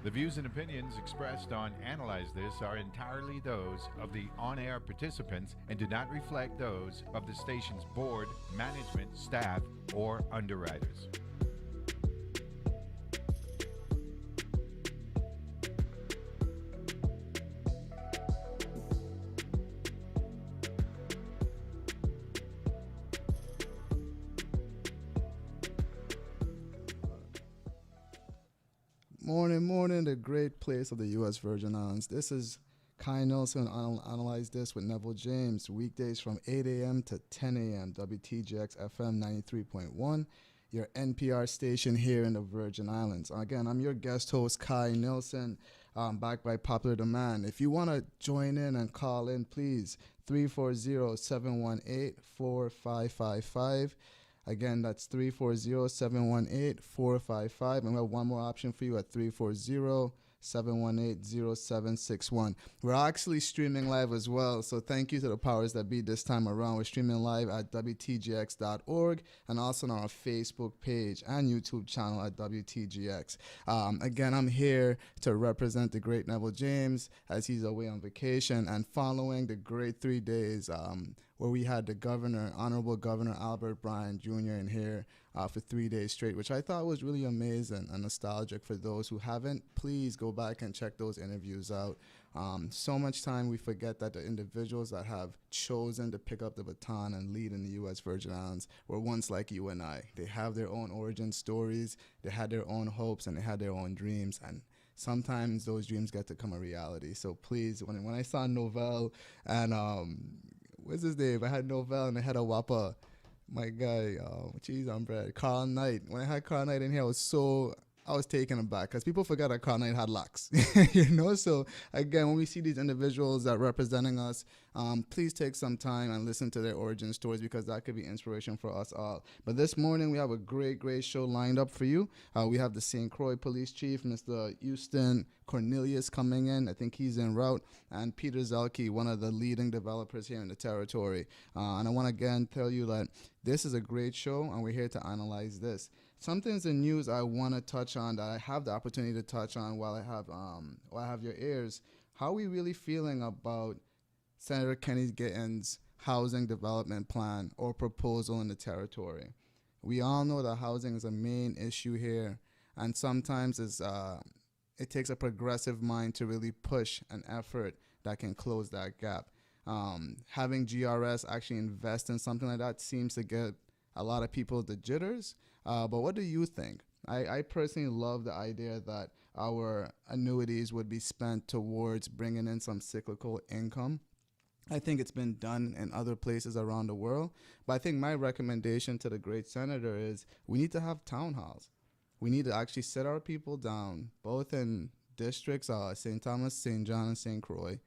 The views and opinions expressed on Analyze This are entirely those of the on air participants and do not reflect those of the station's board, management, staff, or underwriters. Morning, the great place of the U.S. Virgin Islands. This is Kai Nielsen. I'll analyze this with Neville James, weekdays from 8 a.m. to 10 a.m., WTGX FM 93.1, your NPR station here in the Virgin Islands. Again, I'm your guest host, Kai Nielsen, backed by popular demand. If you want to join in and call in, please, 340-718-4555. Again, that's 340-718-455. And we have one more option for you at 340-718-0761. We're actually streaming live as well, so thank you to the powers that be this time around. We're streaming live at WTGX.org and also on our Facebook page and YouTube channel at WTGX. Again, I'm here to represent the great Neville James as he's away on vacation and following the great 3 days where we had the governor, Honorable Governor Albert Bryan Jr. in here for 3 days straight, which I thought was really amazing and nostalgic. For those who haven't, please go back and check those interviews out. So much time we forget that the individuals that have chosen to pick up the baton and lead in the U.S. Virgin Islands were once like you and I. They have their own origin stories, they had their own hopes, and they had their own dreams, and sometimes those dreams get to become a reality. So please, when I saw Novell and what's his name? I had Novell and I had a Wappa. My guy, cheese on bread. Carl Knight. When I had Carl Knight in here, I was taken aback because people forgot that Cornelius had locks, So again, when we see these individuals that are representing us, please take some time and listen to their origin stories because that could be inspiration for us all. But this morning we have a great show lined up for you. We have the St. Croix Police Chief, Mr. Uston Cornelius, coming in. I think he's en route, and Peter Zielke, one of the leading developers here in the territory. And I want to again tell you that this is a great show, and we're here to analyze this. Some things in news I want to touch on that I have the opportunity to touch on while I have your ears. How are we really feeling about Senator Kenny Gittins' housing development plan or proposal in the territory? We all know that housing is a main issue here, and sometimes it takes a progressive mind to really push an effort that can close that gap. Having GRS actually invest in something like that seems to get a lot of people the jitters. But what do you think? I personally love the idea that our annuities would be spent towards bringing in some cyclical income. I think it's been done in other places around the world. But I think my recommendation to the great senator is we need to have town halls. We need to actually sit our people down, both in districts, St. Thomas, St. John, and St. Croix,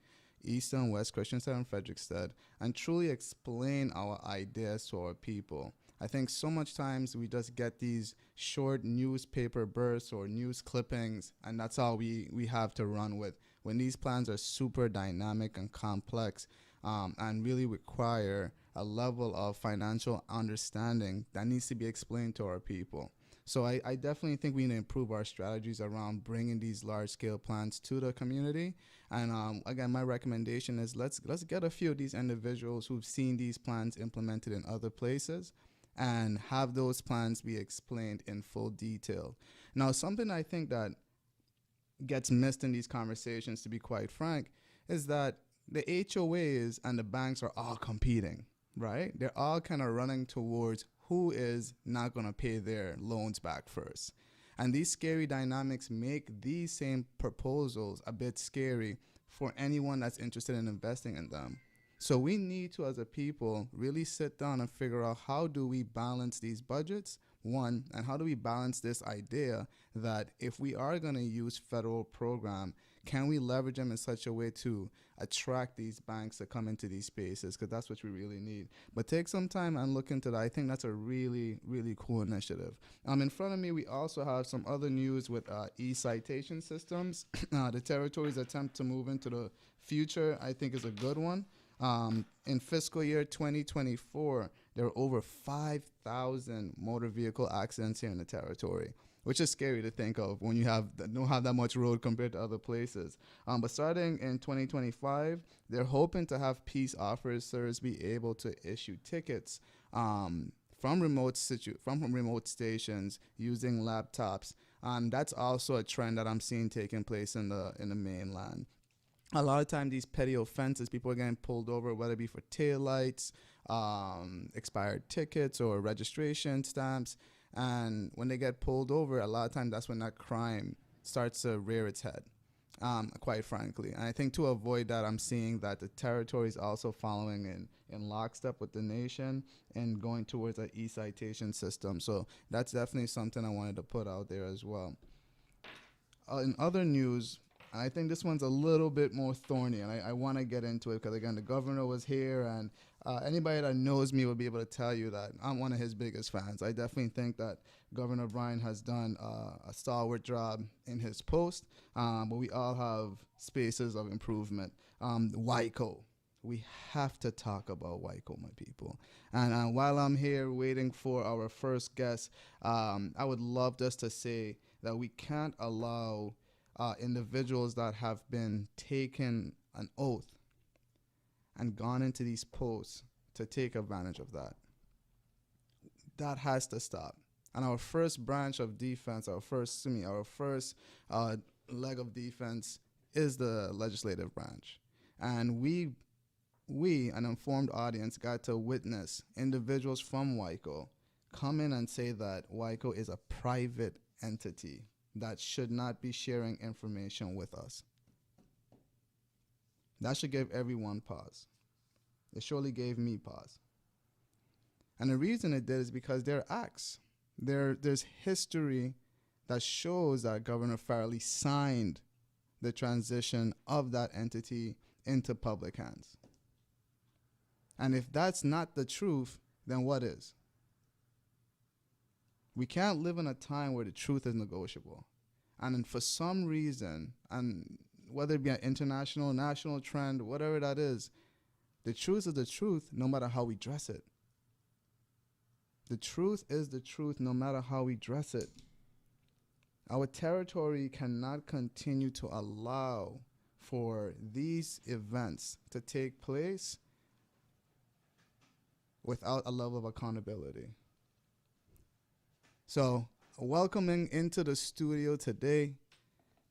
Easton, West Christiansted, and Frederickstead, and truly explain our ideas to our people. I think so much times we just get these short newspaper bursts or news clippings, and that's all we have to run with. When these plans are super dynamic and complex and really require a level of financial understanding that needs to be explained to our people. So I definitely think we need to improve our strategies around bringing these large-scale plans to the community. And again, my recommendation is let's get a few of these individuals who've seen these plans implemented in other places and have those plans be explained in full detail. Now, something I think that gets missed in these conversations, to be quite frank, is that the HOAs and the banks are all competing, right? They're all kind of running towards who is not going to pay their loans back first. And these scary dynamics make these same proposals a bit scary for anyone that's interested in investing in them. So we need to, as a people, really sit down and figure out how do we balance these budgets, one, and how do we balance this idea that if we are going to use federal program, can we leverage them in such a way to attract these banks to come into these spaces? Because that's what we really need. But take some time and look into that. I think that's a really, really cool initiative. In front of me, we also have some other news with e-citation systems. The territory's attempt to move into the future, I think, is a good one. In fiscal year 2024, there were over 5,000 motor vehicle accidents here in the territory. which is scary to think of when you don't have that much road compared to other places. But starting in 2025, they're hoping to have peace officers be able to issue tickets from remote stations using laptops. That's also a trend that I'm seeing taking place in the mainland. A lot of time, these petty offenses, people are getting pulled over, whether it be for taillights, expired tickets, or registration stamps. And when they get pulled over, a lot of times that's when that crime starts to rear its head, quite frankly. And I think to avoid that, I'm seeing that the territory is also following in lockstep with the nation and going towards an e-citation system. So that's definitely something I wanted to put out there as well. In other news, I think this one's a little bit more thorny, and I want to get into it because, again, the governor was here, and anybody that knows me will be able to tell you that I'm one of his biggest fans. I definitely think that Governor Bryan has done a stalwart job in his post, but we all have spaces of improvement. WICO. We have to talk about WICO, my people. And while I'm here waiting for our first guest, I would love just to say that we can't allow individuals that have been taken an oath and gone into these posts to take advantage of that. That has to stop. And our first branch of defense, our first leg of defense is the legislative branch. And we, an informed audience, got to witness individuals from WICO come in and say that WICO is a private entity that should not be sharing information with us. That should give everyone pause. It surely gave me pause. And the reason it did is because there are acts. There's history that shows that Governor Farrelly signed the transition of that entity into public hands. And if that's not the truth, then what is? We can't live in a time where the truth is negotiable. And for some reason, and whether it be an international, national trend, whatever that is, the truth is the truth no matter how we dress it. The truth is the truth no matter how we dress it. Our territory cannot continue to allow for these events to take place without a level of accountability. So, welcoming into the studio today,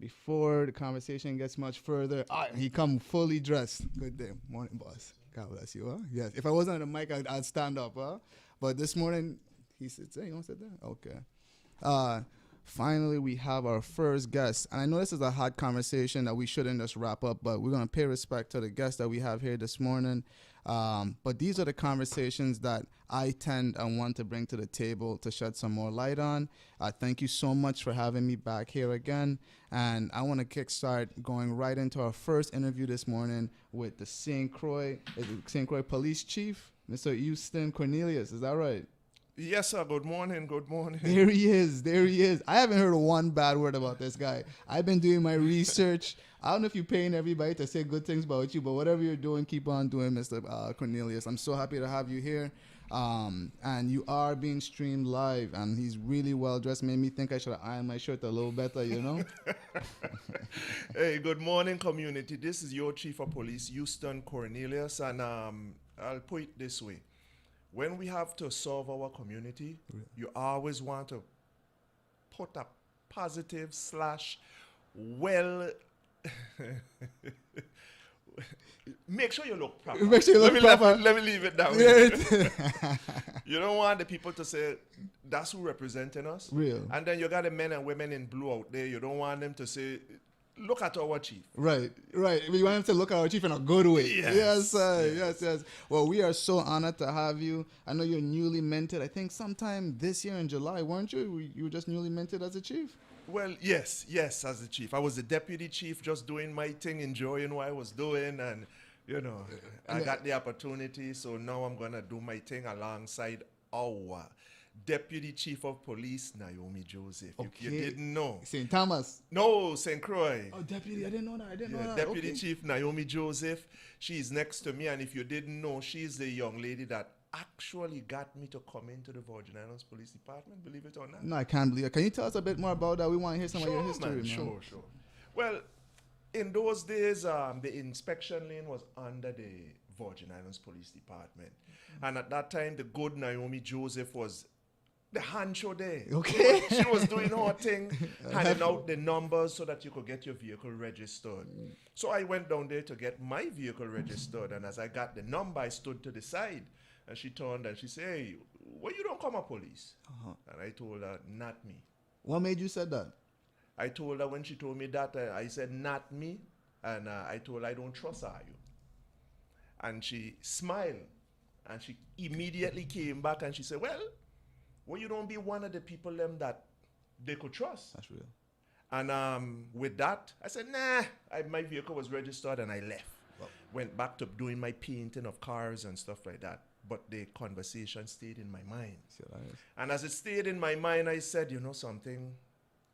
before the conversation gets much further, he come fully dressed. Good day. Morning, boss. God bless you, huh? Yes. If I wasn't on the mic, I'd stand up, huh? But this morning, he sits there. You want to sit there? Okay. Finally, we have our first guest. And I know this is a hot conversation that we shouldn't just wrap up, but we're going to pay respect to the guests that we have here this morning. But these are the conversations that I tend and want to bring to the table to shed some more light on. Thank you so much for having me back here again. And I want to kickstart going right into our first interview this morning with the St. Croix Police Chief, Mr. Uston Cornelius. Is that right? Yes, sir. Good morning. Good morning. There he is. I haven't heard one bad word about this guy. I've been doing my research. I don't know if you're paying everybody to say good things about you, but whatever you're doing, keep on doing, Mr. Cornelius. I'm so happy to have you here. And you are being streamed live, and he's really well dressed. Made me think I should have ironed my shirt a little better, you know? Hey, good morning, community. This is your Chief of Police, Uston Cornelius, and I'll put it this way. When we have to serve our community, you always want to put a positive / well, make sure you look proper. Make sure you look proper. Let me leave it that way. You don't want the people to say, that's who representing us. Real. And then you got the men and women in blue out there. You don't want them to say, look at our chief. Right. We want him to look at our chief in a good way. Yes. Yes. Well, we are so honored to have you. I know you're newly minted. I think sometime this year in July, weren't you? You were just newly minted as a chief? Well, yes, as a chief. I was the deputy chief, just doing my thing, enjoying what I was doing, and, I got the opportunity, so now I'm going to do my thing alongside our Deputy Chief of Police, Naomi Joseph. Okay. You didn't know. St. Thomas. No, St. Croix. Oh, deputy. I didn't know that. Deputy Chief Naomi Joseph. She's next to me, and if you didn't know, she's the young lady that actually got me to come into the Virgin Islands Police Department, believe it or not. No, I can't believe it. Can you tell us a bit more about that? We want to hear some of your history, man. Sure. Well, in those days, the inspection lane was under the Virgin Islands Police Department. And at that time, the good Naomi Joseph was the hancho there. Okay. She was doing her thing, handing out the numbers so that you could get your vehicle registered. So I went down there to get my vehicle registered. And as I got the number, I stood to the side. And she turned and she said, "Hey, why you don't come a police?" And I told her, "Not me." What made you said that? I told her when she told me that, I said, "Not me." And I told her, "I don't trust her, you." And she smiled. And she immediately came back and she said, "Well, you don't be one of the people them that they could trust." That's real. And with that, I said, "Nah." My vehicle was registered and I left. Well, went back to doing my painting of cars and stuff like that. But the conversation stayed in my mind. And as it stayed in my mind, I said, you know something?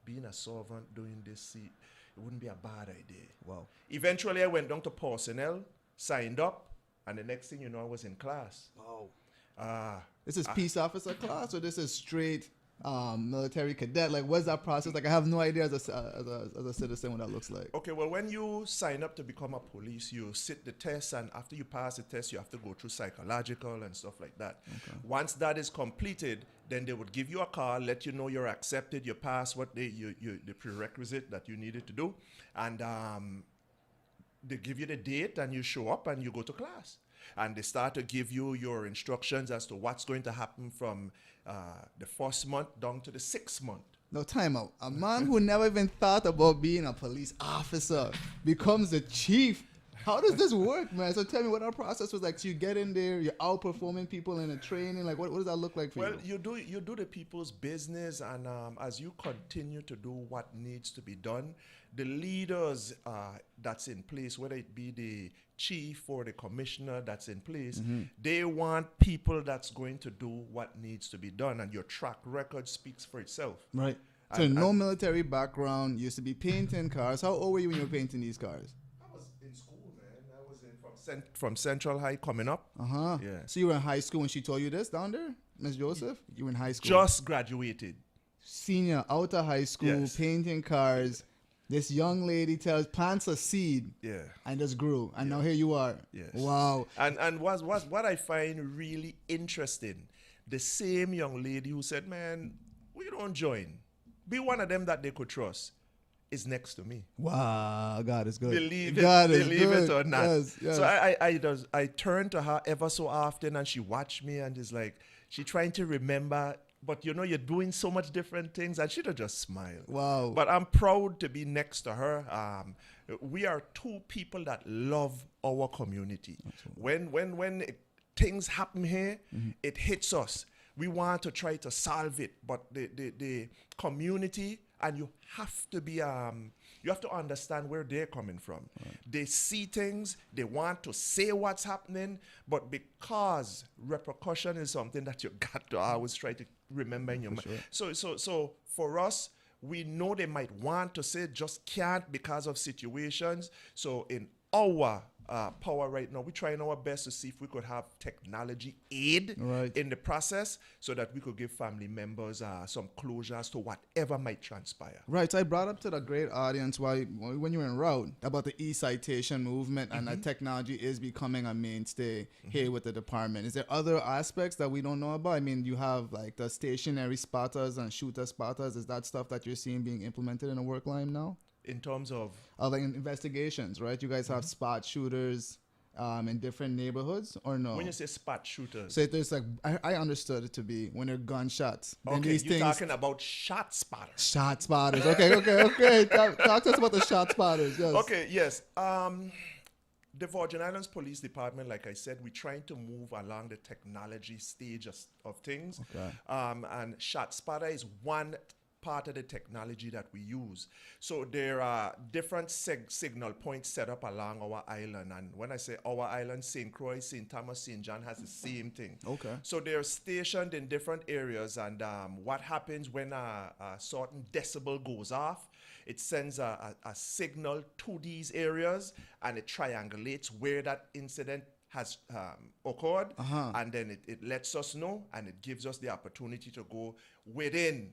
Being a servant doing this, it wouldn't be a bad idea. Wow. Eventually, I went down to personnel, signed up, and the next thing you know, I was in class. Wow. This is peace officer class, or this is straight military cadet? Like, what's that process? Like, I have no idea as a citizen what that looks like. Okay, well, when you sign up to become a police, you sit the test, and after you pass the test, you have to go through psychological and stuff like that. Okay. Once that is completed, then they would give you a call, let you know you're accepted, you pass what the prerequisite that you needed to do, and they give you the date, and you show up, and you go to class. And they start to give you your instructions as to what's going to happen from the first month down to the 6th month. No, time out. A man who never even thought about being a police officer becomes a chief. How does this work, man? So tell me what our process was like. So you get in there, you're outperforming people in the training. Like, what does that look like for you? Well, you do the people's business, and as you continue to do what needs to be done, the leaders that's in place, whether it be the chief or the commissioner that's in place, they want people that's going to do what needs to be done, and your track record speaks for itself. Right. So no military background, used to be painting cars. How old were you when you were painting these cars? I was in school, man. I was from Central High coming up. Yeah. So you were in high school when she told you this down there, Miss Joseph? You were in high school? Just graduated. Senior, out of high school, yes. Painting cars. This young lady plants a seed, and just grew, and now here you are. Yes. Wow. And what I find really interesting, the same young lady who said, "Man, we don't join. Be one of them that they could trust," is next to me. Wow, God is good. Believe it or not. Yes, yes. So I turn to her ever so often, and she watch me, and is like, she trying to remember. But you know, you're doing so much different things, and she'd have just smiled. Wow. But I'm proud to be next to her. We are two people that love our community. When things happen here, it hits us. We want to try to solve it, but the community, and you have to be you have to understand where they're coming from. Right. They see things, they want to say what's happening, but because repercussion is something that you got to always try to remember in your mind. Sure. So for us, we know they might want to say, just can't because of situations. So in our power right now, we're trying our best to see if we could have technology aid in the process so that we could give family members some closure as to whatever might transpire. Right. So I brought up to the great audience when you were en route about the e-citation movement and that technology is becoming a mainstay here with the department. Is there other aspects that we don't know about? I mean, you have like the stationary spotters and shooter spotters. Is that stuff that you're seeing being implemented in the work line now? In terms of like investigations, right? You guys have spot shooters in different neighborhoods, or no? When you say spot shooters, so there's like I understood it to be when they're gunshots. Okay, you're talking about shot spotters. Shot spotters. Okay. Talk to us about the shot spotters. Yes. Okay. Yes. The Virgin Islands Police Department, like I said, we're trying to move along the technology stage of things. Okay. And shot spotter is one part of the technology that we use. So there are different signal points set up along our island. And when I say our island, St. Croix, St. Thomas, St. John has the same thing. Okay. So they're stationed in different areas. And what happens when a certain decibel goes off, it sends a signal to these areas, and it triangulates where that incident has occurred, Uh-huh. and then it lets us know, and it gives us the opportunity to go within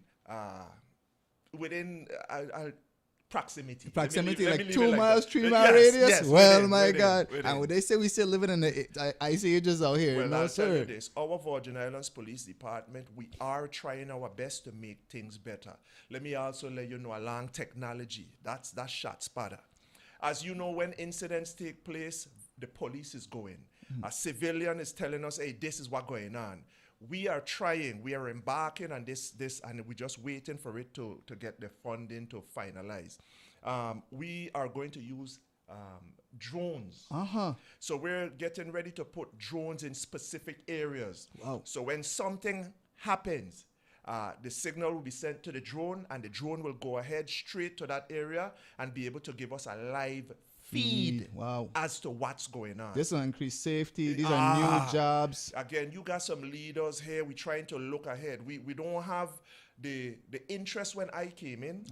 proximity. Proximity, Let me like leave 2 it like miles, that. 3 mile Yes, radius. yes, Well, within, my within, God. within. And when they say we still living in the ice ages out here, Well, no I'll tell you sir. this. Our Virgin Islands Police Department, we are trying our best to make things better. Let me also let you know along technology. That's shot spotter. As you know, when incidents take place, the police is going. A civilian is telling us, hey, this is what's going on. We are trying, we are embarking on this, and we're just waiting for it to get the funding to finalize. We are going to use drones. Uh-huh. So we're getting ready to put drones in specific areas. Wow. So when something happens, the signal will be sent to the drone, and the drone will go ahead straight to that area and be able to give us a live feed Wow. as to what's going on. This will increase safety. These are new jobs. Again, you got some leaders here. We're trying to look ahead. We don't have the interest when I came in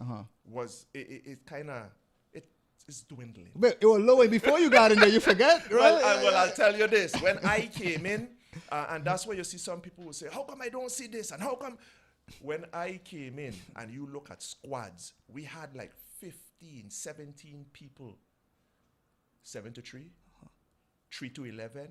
was it kind of it's dwindling. But it was low before you got in there. You forget, right? Well, I'll tell you this. When I came in, and that's where you see some people will say, how come I don't see this? And how come? When I came in and you look at squads, we had like 15, 17 people. 7 to 3, 3 to 11,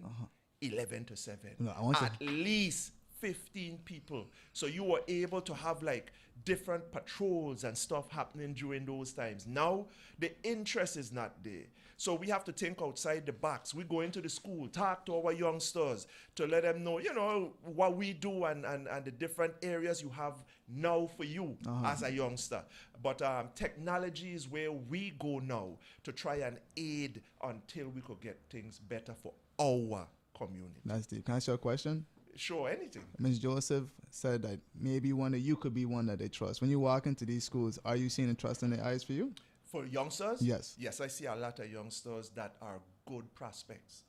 11 to 7. No, I want At least 15 people. So you were able to have like different patrols and stuff happening during those times. Now the interest is not there. So we have to think outside the box. We go into the school, talk to our youngsters to let them know, you know, what we do and the different areas you have now for you as a youngster. But technology is where we go now to try and aid until we could get things better for our community. That's deep. Can I ask you a question? Sure, anything. Ms. Joseph said that maybe you could be one that they trust. When you walk into these schools, are you seeing the trust in their eyes for you? For youngsters? Yes. Yes, I see a lot of youngsters that are good prospects.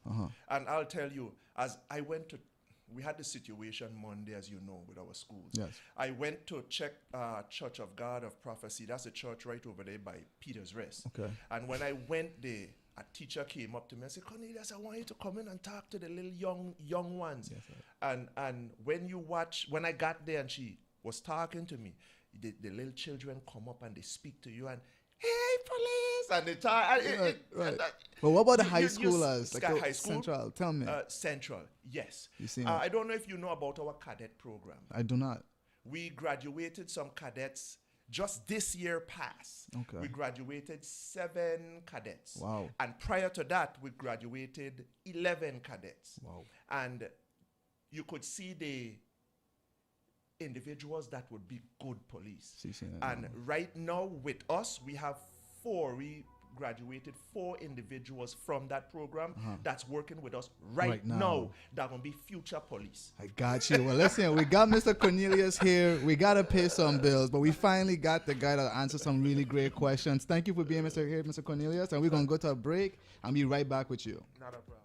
And I'll tell you, as I went to, we had the situation Monday, as you know, with our schools. Yes. I went to check Church of God of Prophecy. That's a church right over there by Peter's Rest. Okay. And when I went there, a teacher came up to me and said, Cornelius, I want you to come in and talk to the little young ones. Yes, and when I got there and she was talking to me, the little children come up and they speak to you and, hey, police, and they talk. Right. But what about the high schoolers? Like high school? Central, tell me. Central, yes. You see I don't know if you know about our cadet program. I do not. We graduated some cadets just this year past. Okay. We graduated 7 cadets. Wow. And prior to that, we graduated 11 cadets. Wow. And you could see the individuals that would be good police. And right now with us, we have 4. We graduated 4 individuals from that program that's working with us right now. That will be future police. I got you. Well, listen, we got Mr. Cornelius here. We got to pay some bills, but we finally got the guy that answered some really great questions. Thank you for being here, Mr. Cornelius. And we're going to go to a break and be right back with you. Not a problem.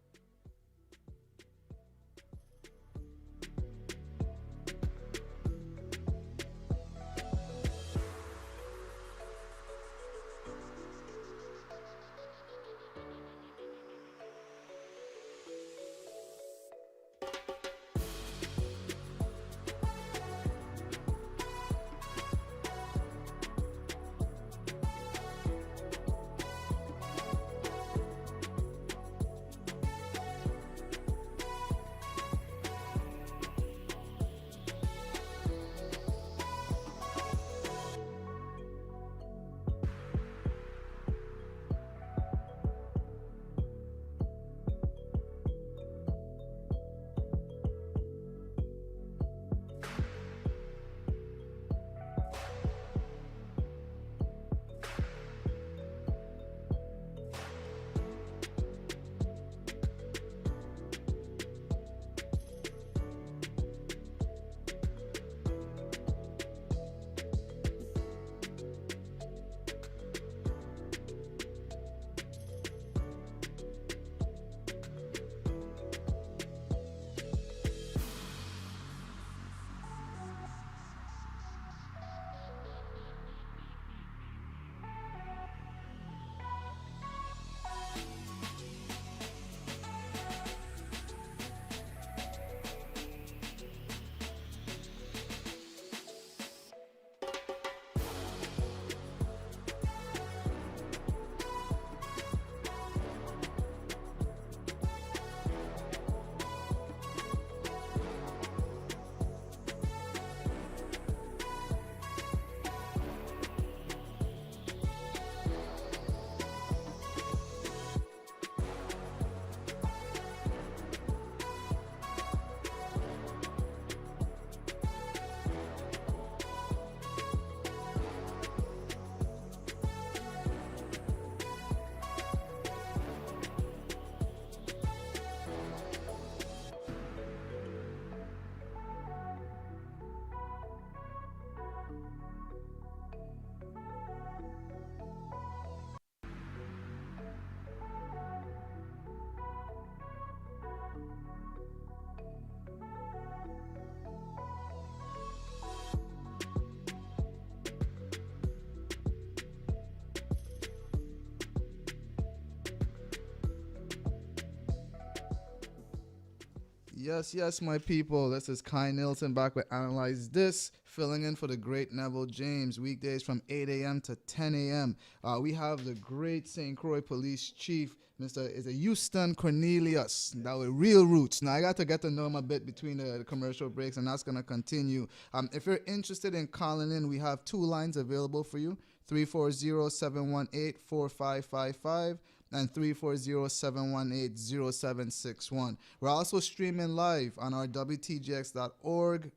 Yes, my people. This is Kai Nielsen back with Analyze This, filling in for the great Neville James, weekdays from 8 a.m. to 10 a.m. We have the great St. Croix Police Chief, Mr. Uston Cornelius, that with real roots. Now, I got to get to know him a bit between the commercial breaks, and that's going to continue. If you're interested in calling in, we have 2 lines available for you, 340-718-4555 and 340-718-0761. We're also streaming live on our WTGX.org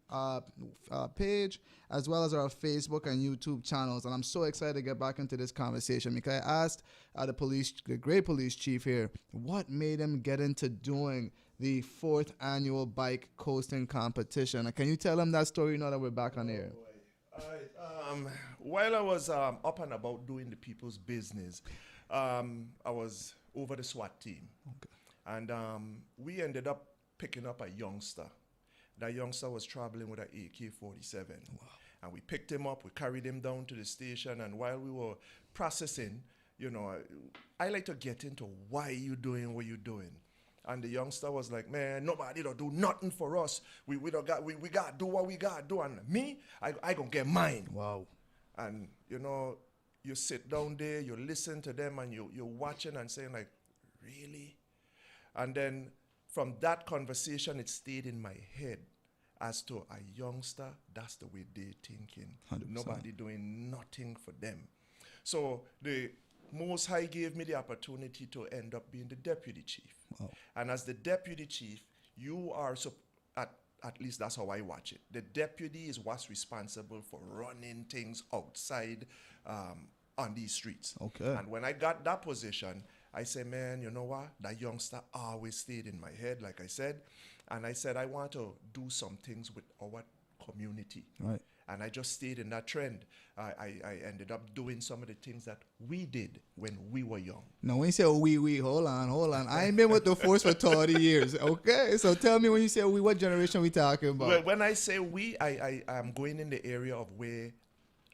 page, as well as our Facebook and YouTube channels. And I'm so excited to get back into this conversation because I asked the great police chief here, what made him get into doing the 4th annual bike coasting competition? And can you tell him that story now that we're back on air? While I was up and about doing the people's business, I was over the SWAT team. Okay. And we ended up picking up a youngster. That youngster was traveling with an AK-47. Wow. And we picked him up, we carried him down to the station, and while we were processing, you know, I like to get into why you doing what you're doing. And the youngster was like, man, nobody don't do nothing for us. We got to do what we got to do. And me, I going to get mine. Wow. And, you know, you sit down there, you listen to them, and you're watching and saying, like, really? And then from that conversation, it stayed in my head as to a youngster, that's the way they're thinking. 100%. Nobody doing nothing for them. So the Most High gave me the opportunity to end up being the deputy chief. Wow. And as the deputy chief, you are, at least that's how I watch it. The deputy is what's responsible for running things outside on these streets. Okay. And when I got that position, I said, man, you know what? That youngster always stayed in my head, like I said. And I said, I want to do some things with our community. Right. And I just stayed in that trend. I ended up doing some of the things that we did when we were young. Now, when you say we, hold on. I ain't been with the force for 30 years. Okay, so tell me when you say we, what generation we talking about? Well, when I say we, I am going in the area of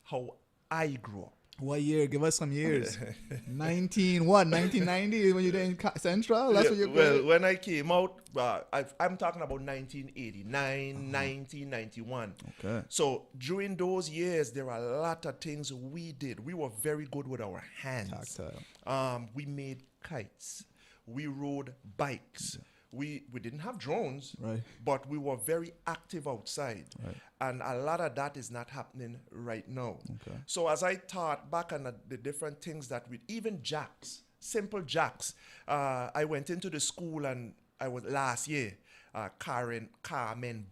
how I grew up. What year? Give us some years. 1990 when you were in Central? That's what you're Well, when I came out, I'm talking about 1989, 1991. Okay. So during those years, there were a lot of things we did. We were very good with our hands. Tactile. We made kites. We rode bikes. We didn't have drones, Right. but we were very active outside. Right. And a lot of that is not happening right now. Okay. So as I thought back on the different things that we, even jacks, simple jacks. I went into the school and I was last year, Carmen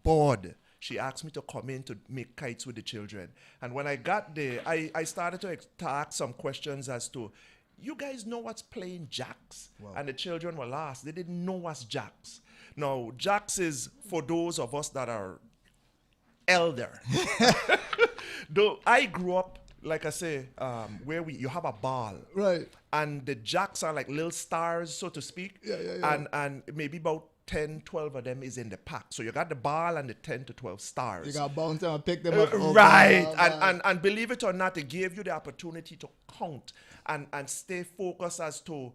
bored. She asked me to come in to make kites with the children. And when I got there, I started to ask some questions as to, you guys know what's playing jacks? Wow. And the children were lost. They didn't know what's jacks. Now, jacks is for those of us that are elder. Though I grew up, like I say, where you have a ball. Right. And the jacks are like little stars, so to speak. Yeah. And maybe about 10, 12 of them is in the pack. So you got the ball and the 10 to 12 stars. You got to bounce down and pick them up. Right. And believe it or not, it gave you the opportunity to count and stay focused as to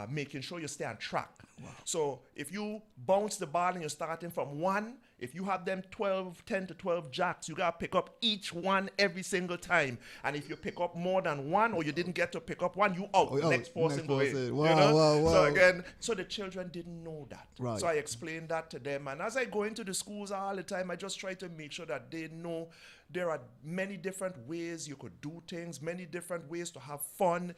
making sure you stay on track. Wow. So if you bounce the ball and you're starting from 1, if you have them 10 to 12 jacks, you got to pick up each one every single time. And if you pick up more than 1 or you didn't get to pick up 1, you out. Next person go in. Wow. So again, so the children didn't know that. Right. So I explained that to them. And as I go into the schools all the time, I just try to make sure that they know there are many different ways you could do things, many different ways to have fun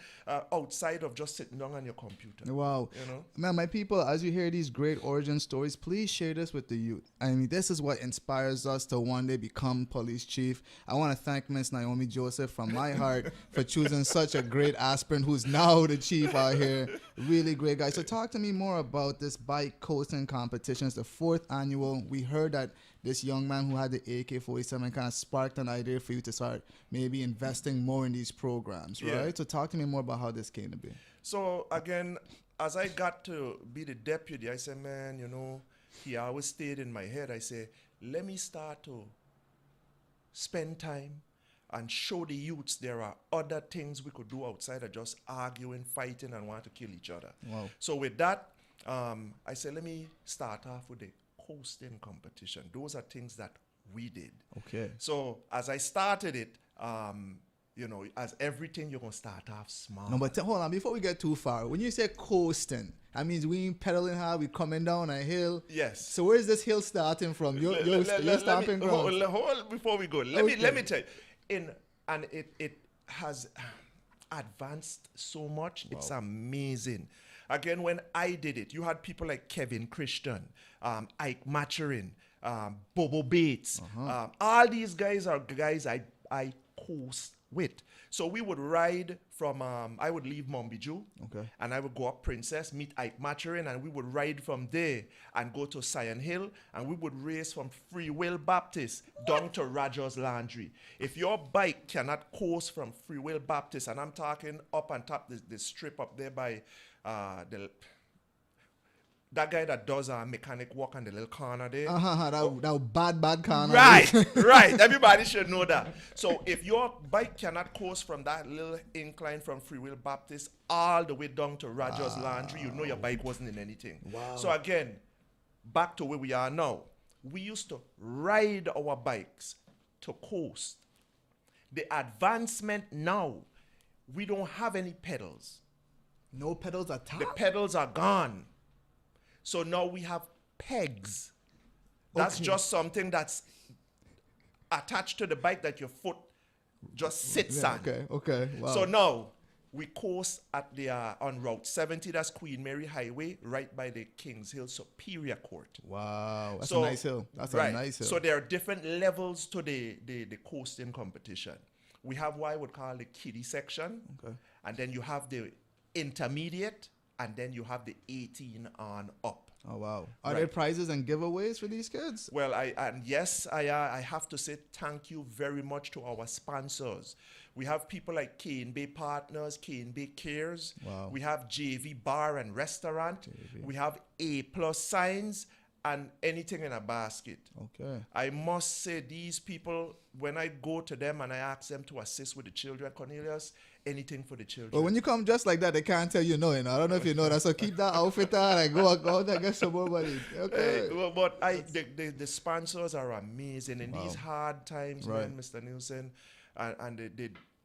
outside of just sitting down on your computer. Wow. You know? Man, my people, as you hear these great origin stories, please share this with the youth. I mean, this is what inspires us to one day become police chief. I want to thank Miss Naomi Joseph from my heart for choosing such a great aspirant who's now the chief out here. Really great guy. So talk to me more about this bike coasting competition. It's the 4th annual. We heard that this young man who had the AK-47 kind of sparked an idea for you to start maybe investing more in these programs, right? Yeah. So talk to me more about how this came to be. So again, as I got to be the deputy, I said, man, you know, he always stayed in my head. I said, let me start to spend time and show the youths there are other things we could do outside of just arguing, fighting, and want to kill each other. Wow. So with that, I said, let me start off with the coasting competition. Those are things that we did. Okay. So as I started it, you know, as everything, you're going to start off small. No, but hold on. Before we get too far, when you say coasting, that means we ain't pedaling hard, we coming down a hill. Yes. So where's this hill starting from? Your stomping ground. Hold before we go. Let me tell you. It has advanced so much. Wow. It's amazing. Again, when I did it, you had people like Kevin Christian, Ike Maturin, Bobo Bates. All these guys are guys I coast with. So we would ride from, I would leave Mombiju, okay, and I would go up Princess, meet Ike Maturin, and we would ride from there and go to Sion Hill, and we would race from Free Will Baptist down to Rogers Landry. If your bike cannot coast from Free Will Baptist, and I'm talking up on top, the strip up there by that guy that does a mechanic walk on the little corner there. That bad corner. Right, right. Everybody should know that. So if your bike cannot coast from that little incline from Free Will Baptist all the way down to Rogers Landry, you know your bike wasn't in anything. Wow. So again, back to where we are now. We used to ride our bikes to coast. The advancement now, we don't have any pedals. No pedals at all? The pedals are gone. So now we have pegs. That's just something that's attached to the bike that your foot just sits on. Okay. Wow. So now we coast at the on Route 70, that's Queen Mary Highway, right by the Kings Hill Superior Court. Wow, that's a nice hill. That's a nice hill. So there are different levels to the coasting competition. We have what I would call the kiddie section, and then you have the intermediate, and then you have the 18 on up. Oh, wow. Are there prizes and giveaways for these kids? Well, I have to say thank you very much to our sponsors. We have people like K&B Partners, K&B Cares. Wow. We have JV Bar and Restaurant. JV. We have A+ Signs and anything in a basket. Okay. I must say these people, when I go to them and I ask them to assist with the children, Cornelius, anything for the children. Well, when you come just like that, they can't tell you no, I don't know if you know that. So keep that outfit on and go out and get some more money. Okay. But the sponsors are amazing in these hard times, man, Mr. Nielsen. And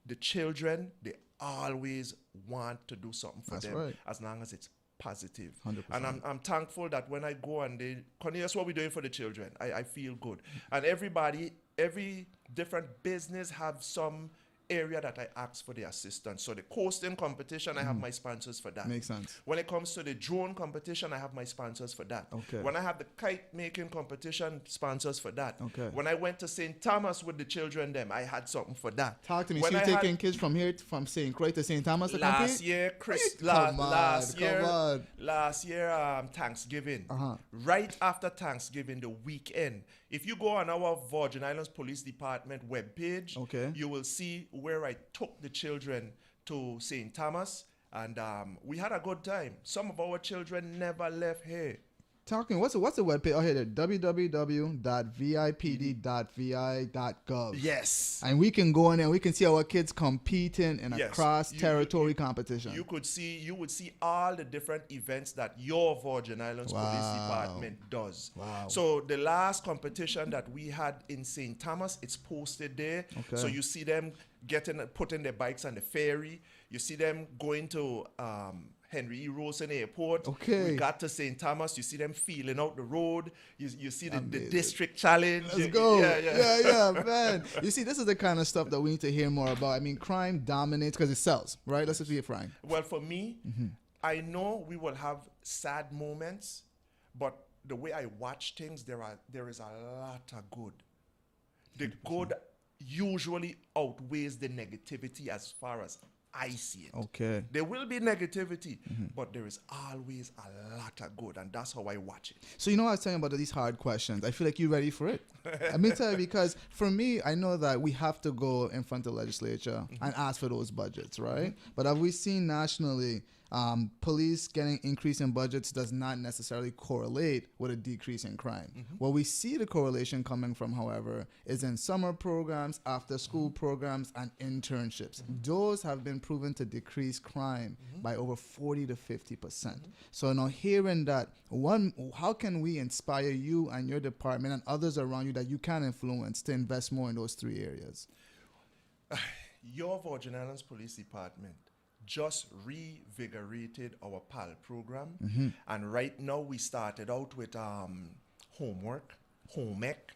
the children, they always want to do something for them as long as it's positive. 100%. And I'm thankful that when I go and Cornelius, what we're doing for the children, I feel good. And every different business have some area that I ask for the assistance. So the coasting competition, I have my sponsors for that. Makes sense. When it comes to the drone competition, I have my sponsors for that. Okay. When I have the kite making competition, sponsors for that. Okay. When I went to St. Thomas with the children, I had something for that. Talk to me. So you're taking kids from here, from St. Croix to St. Thomas to compete? Last year, Thanksgiving. Right after Thanksgiving, the weekend. If you go on our Virgin Islands Police Department webpage, you will see where I took the children to St. Thomas, and we had a good time. Some of our children never left here. Talking, what's the webpage? Oh, here, www.vipd.vi.gov. Yes. And we can go in there and we can see our kids competing in a cross-territory competition. You would see all the different events that your Virgin Islands Police Department does. Wow. So the last competition that we had in St. Thomas, it's posted there. Okay. So you see them putting their bikes on the ferry. You see them going to Henry E. Rosen Airport. Okay. We got to St. Thomas. You see them feeling out the road. You see the district challenge. Let's go. Yeah, man. You see, this is the kind of stuff that we need to hear more about. I mean, crime dominates because it sells, right? Let's just be frank. Well, for me, I know we will have sad moments, but the way I watch things, there is a lot of good. The good usually outweighs the negativity as far as I see it. Okay. There will be negativity, but there is always a lot of good, and that's how I watch it. So you know what I was telling you about these hard questions. I feel like you're ready for it. I mean, tell you, because for me, I know that we have to go in front of the legislature and ask for those budgets, right? But have we seen nationally, police getting increase in budgets does not necessarily correlate with a decrease in crime. Where we see the correlation coming from, however, is in summer programs, after school programs, and internships. Those have been proven to decrease crime by over 40 to 50%. So now hearing that, how can we inspire you and your department and others around you that you can influence to invest more in those three areas? Your Virgin Islands Police Department just revigorated our PAL program. And right now we started out with home ec,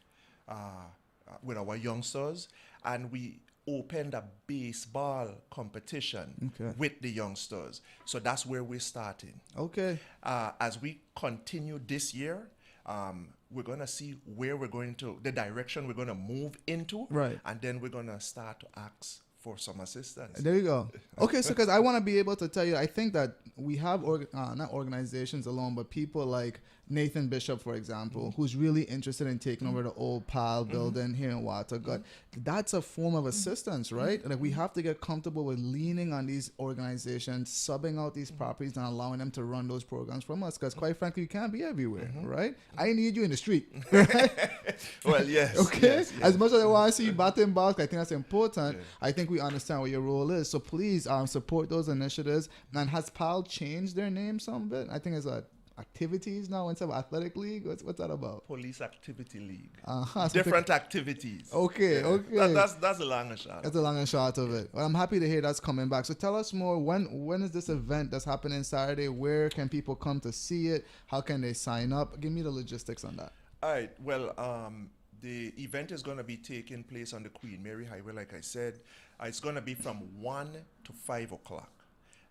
with our youngsters. And we opened a baseball competition with the youngsters. So that's where we're starting. Okay. As we continue this year, we're going to see where we're going to, the direction we're going to move into. Right. And then we're going to start to ask for some assistance. There you go. Okay, so because I want to be able to tell you, I think that we have not organizations alone, but people like Nathan Bishop, for example, who's really interested in taking over the old PAL building here in Watergut. That's a form of assistance, right? Like we have to get comfortable with leaning on these organizations, subbing out these properties and allowing them to run those programs from us. Because quite frankly, you can't be everywhere, right? I need you in the street. Well, yes. Okay. Yes. As much as I want to see you batting balls, I think that's important. I think we understand what your role is. So please support those initiatives. And has PAL changed their name some bit? I think it's activities now instead of athletic league. What's that about? Police Activity League. So Different activities. Okay, okay. That's the long and short. That's the long and short of it. Well, I'm happy to hear that's coming back. So tell us more. When is this event that's happening Saturday? Where can people come to see it? How can they sign up? Give me the logistics on that. All right. Well, the event is going to be taking place on the Queen Mary Highway, like I said. It's going to be from 1 to 5 o'clock.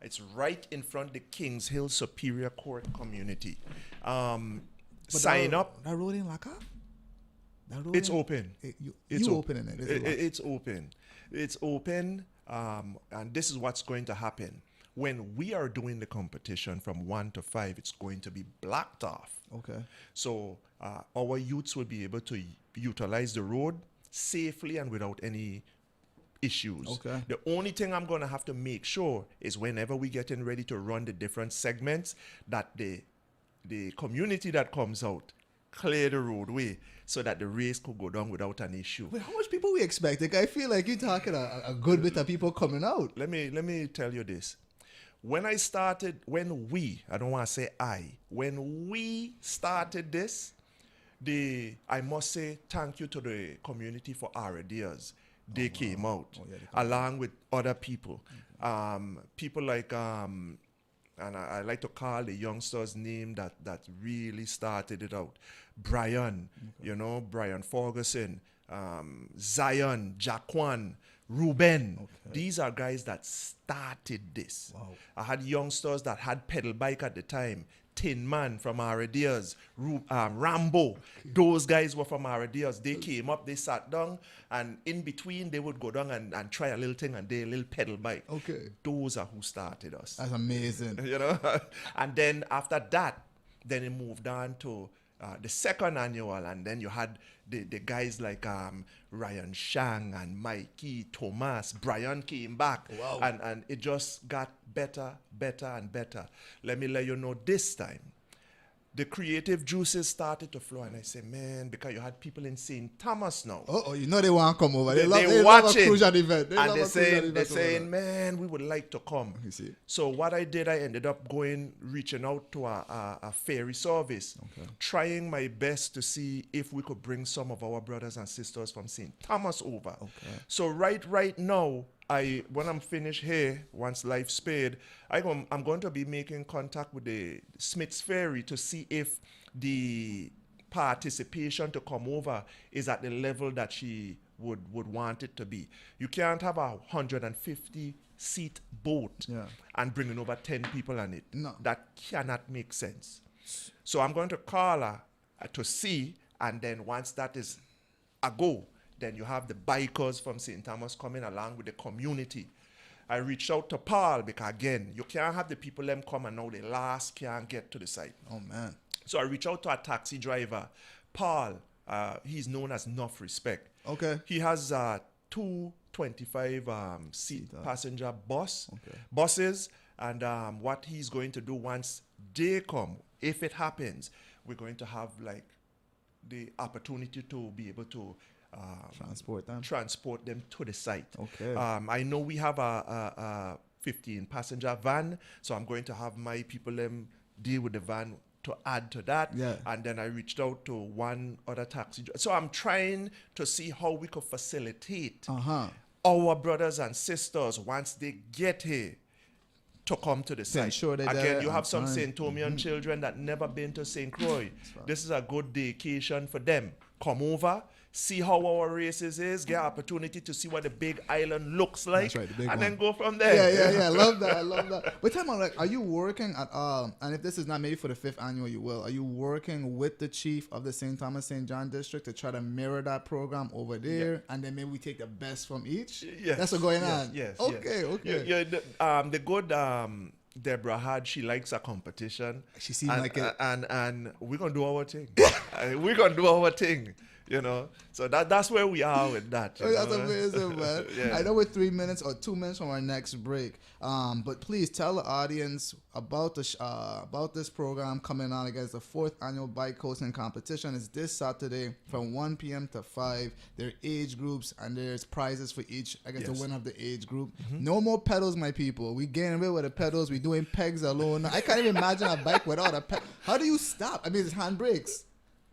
It's right in front of the Kings Hill Superior Court community. Sign up. That road ain't lock up? It's open. It's opening it. It's open. It's open. And this is what's going to happen. When we are doing the competition from 1 to 5, it's going to be blocked off. Okay. So our youths will be able to utilize the road safely and without any issues. Okay. The only thing I'm going to have to make sure is whenever we getting ready to run the different segments, that the community that comes out clear the roadway so that the race could go down without an issue. Wait, how much people we expecting? I feel like you're talking a good bit of people coming out. Let me tell you this. When we started this, I must say thank you to the community for our ideas. They came out along with other people. People like, and I like to call the youngsters' name that really started it out. Brian, Brian Ferguson, Zion, Jaquan, Ruben. Okay. These are guys that started this. Wow. I had youngsters that had pedal bike at the time. Tin Man from Aradias, Rambo. Okay. Those guys were from Aradias. They came up, they sat down, and in between they would go down and try a little thing and they a little pedal bike. Okay. Those are who started us. That's amazing. And then after that, then it moved on to the second annual, and then you had the guys like Ryan Shang and Mikey, Thomas. Brian came back. Wow. And it just got better and better. Let me let you know this time, the creative juices started to flow, and I say, man, because you had people in St. Thomas now. They want to come over. They love watching. A crucial event. They're saying, man, we would like to come. You see. So what I did, I ended up reaching out to a ferry service, trying my best to see if we could bring some of our brothers and sisters from St. Thomas over. Okay. So right now, when I'm finished here, once life spared, I'm going to be making contact with the Smith's Ferry to see if the participation to come over is at the level that she would want it to be. You can't have a 150-seat boat and bringing over 10 people on it. No. That cannot make sense. So I'm going to call her to see, and then once that is a go, then you have the bikers from St. Thomas coming along with the community. I reached out to Paul because, again, you can't have the people them come and now the last can't get to the site. Oh, man. So I reached out to a taxi driver. Paul, he's known as Enough Respect. Okay. He has 2 25-seat passenger buses. And what he's going to do once they come, if it happens, we're going to have like the opportunity to be able to transport them to the site. Okay. I know we have a 15 passenger van, so I'm going to have my people deal with the van to add to that. Yeah. And then I reached out to one other taxi. So I'm trying to see how we could facilitate our brothers and sisters once they get here to come to the site. Ensure they're Again, there you on have some time. St. Tomian children that never been to St. Croix. This is a good vacation for them. Come over, see how our races is, get opportunity to see what the big island looks like, That's right, the big and one. then go from there. Yeah. I love that. But tell me, like, are you working at and if this is not maybe for the 5th annual, you will. Are you working with the chief of the St. Thomas St. John district to try to mirror that program over there, and then maybe we take the best from each? Yes. That's what's going on. Yes. Okay. The good Deborah had, she likes a competition. She seemed and, like it. And we're gonna do our thing. We're gonna do our thing. You know, so that's where we are with that. Oh, that's amazing, man. Yeah. I know we're 3 minutes or 2 minutes from our next break. But please tell the audience about this program coming on against the 4th annual bike coasting competition. It's this Saturday from 1 p.m. to 5. There are age groups and there's prizes for each, I guess, the winner of the age group. No more pedals, my people. We getting rid of the pedals. We doing pegs alone. I can't even imagine a bike without a peg. How do you stop? I mean, it's handbrakes.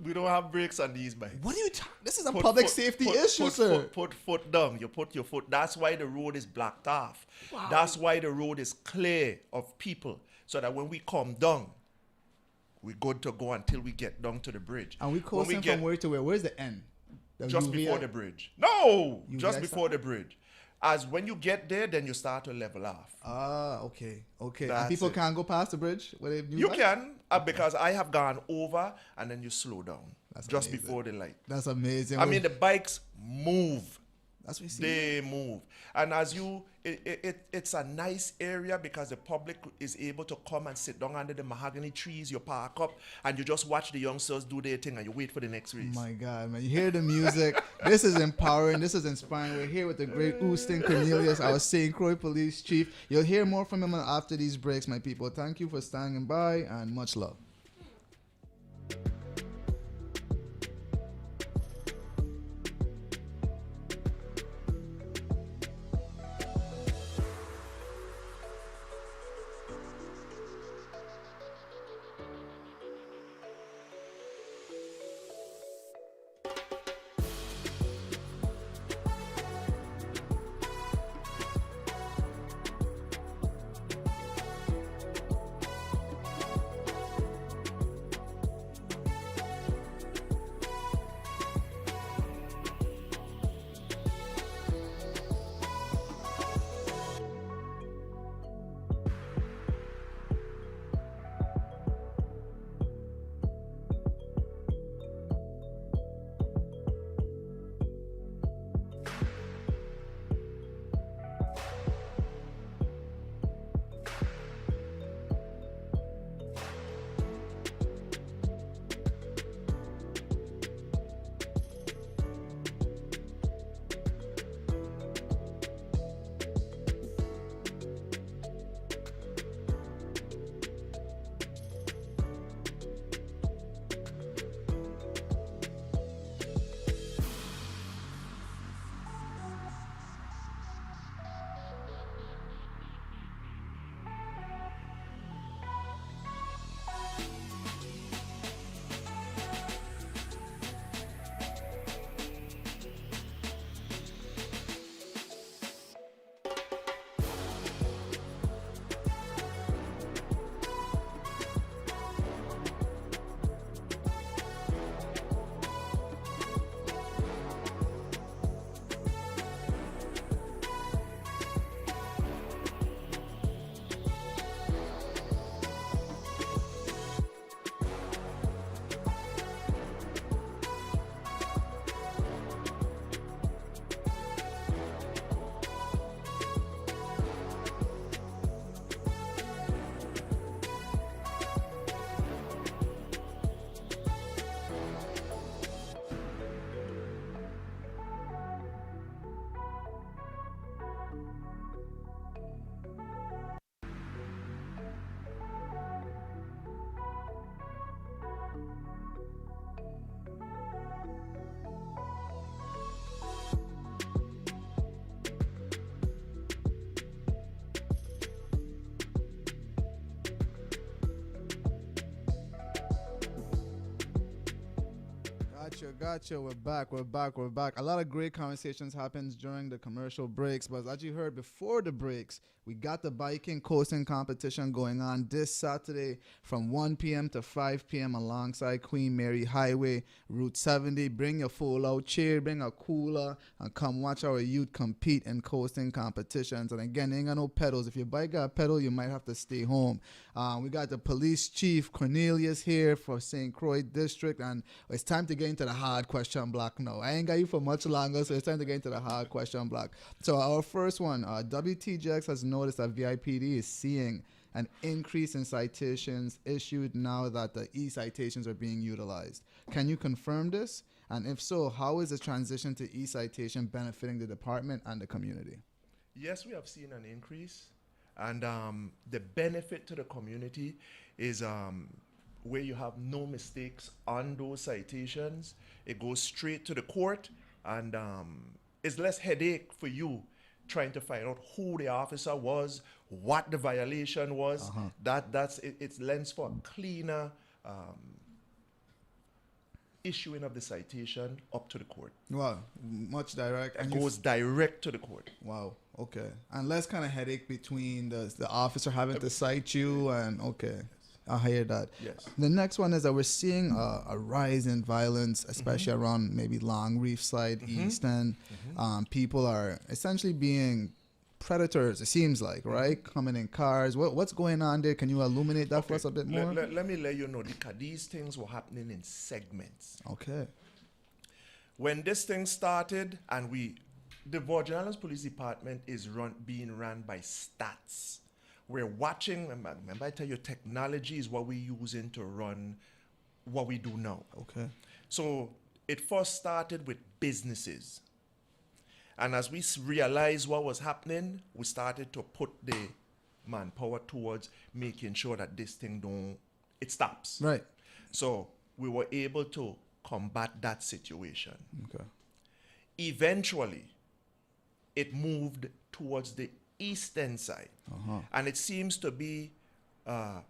We don't have brakes on these bikes. What are you talking? This is a public safety issue, sir. Put foot down. You put your foot. That's why the road is blocked off. Wow. That's why the road is clear of people, so that when we come down, we're good to go until we get down to the bridge. And we coasting from where to where? Where's the end? Just before the bridge. No, UVI just before the bridge. As when you get there, then you start to level off. Okay. And people can't go past the bridge? You can, because I have gone over and then you slow down. That's just amazing. Before the light. That's amazing. I mean, the bikes move. That's what you see. They move. And as it's a nice area because the public is able to come and sit down under the mahogany trees. You park up and you just watch the youngsters do their thing and you wait for the next race. My God, man. You hear the music. This is empowering. This is inspiring. We're here with the great Uston Cornelius, our St. Croix police chief. You'll hear more from him after these breaks, my people. Thank you for standing by and much love. got you. We're back. A lot of great conversations happens during the commercial breaks, but as you heard before the breaks, we got the biking coasting competition going on this Saturday from 1 p.m. to 5 p.m. alongside Queen Mary Highway, Route 70. Bring your full out chair, bring a cooler, and come watch our youth compete in coasting competitions. And again, ain't got no pedals. If your bike got pedal, you might have to stay home. We got the police chief, Cornelius, here for St. Croix District, and it's time to get into the hard question block now. I ain't got you for much longer, so it's time to get into the hard question block. So our first one, WTGX has noticed that VIPD is seeing an increase in citations issued now that the e-citations are being utilized. Can you confirm this? And if so, how is the transition to e-citation benefiting the department and the community? Yes, we have seen an increase. And the benefit to the community is where you have no mistakes on those citations. It goes straight to the court, and it's less headache for you trying to find out who the officer was, what the violation was. It's lends for a cleaner issuing of the citation up to the court. Wow, much direct. It goes direct to the court. Wow, okay. And less kind of headache between the officer having to cite you and, okay. I hear that. Yes. The next one is that we're seeing a rise in violence, especially around maybe Long Reef side, Easton. People are essentially being predators, it seems like, right? Coming in cars. What's going on there? Can you illuminate that for us a bit more? Let me let you know, these things were happening in segments. Okay. When this thing started, and the Virgin Islands Police Department is being run by stats. We're watching, remember I tell you, technology is what we're using to run what we do now. Okay. So it first started with businesses. And as we realized what was happening, we started to put the manpower towards making sure that this thing it stops. Right. So we were able to combat that situation. Okay. Eventually, it moved towards the eastern side. And it seems to be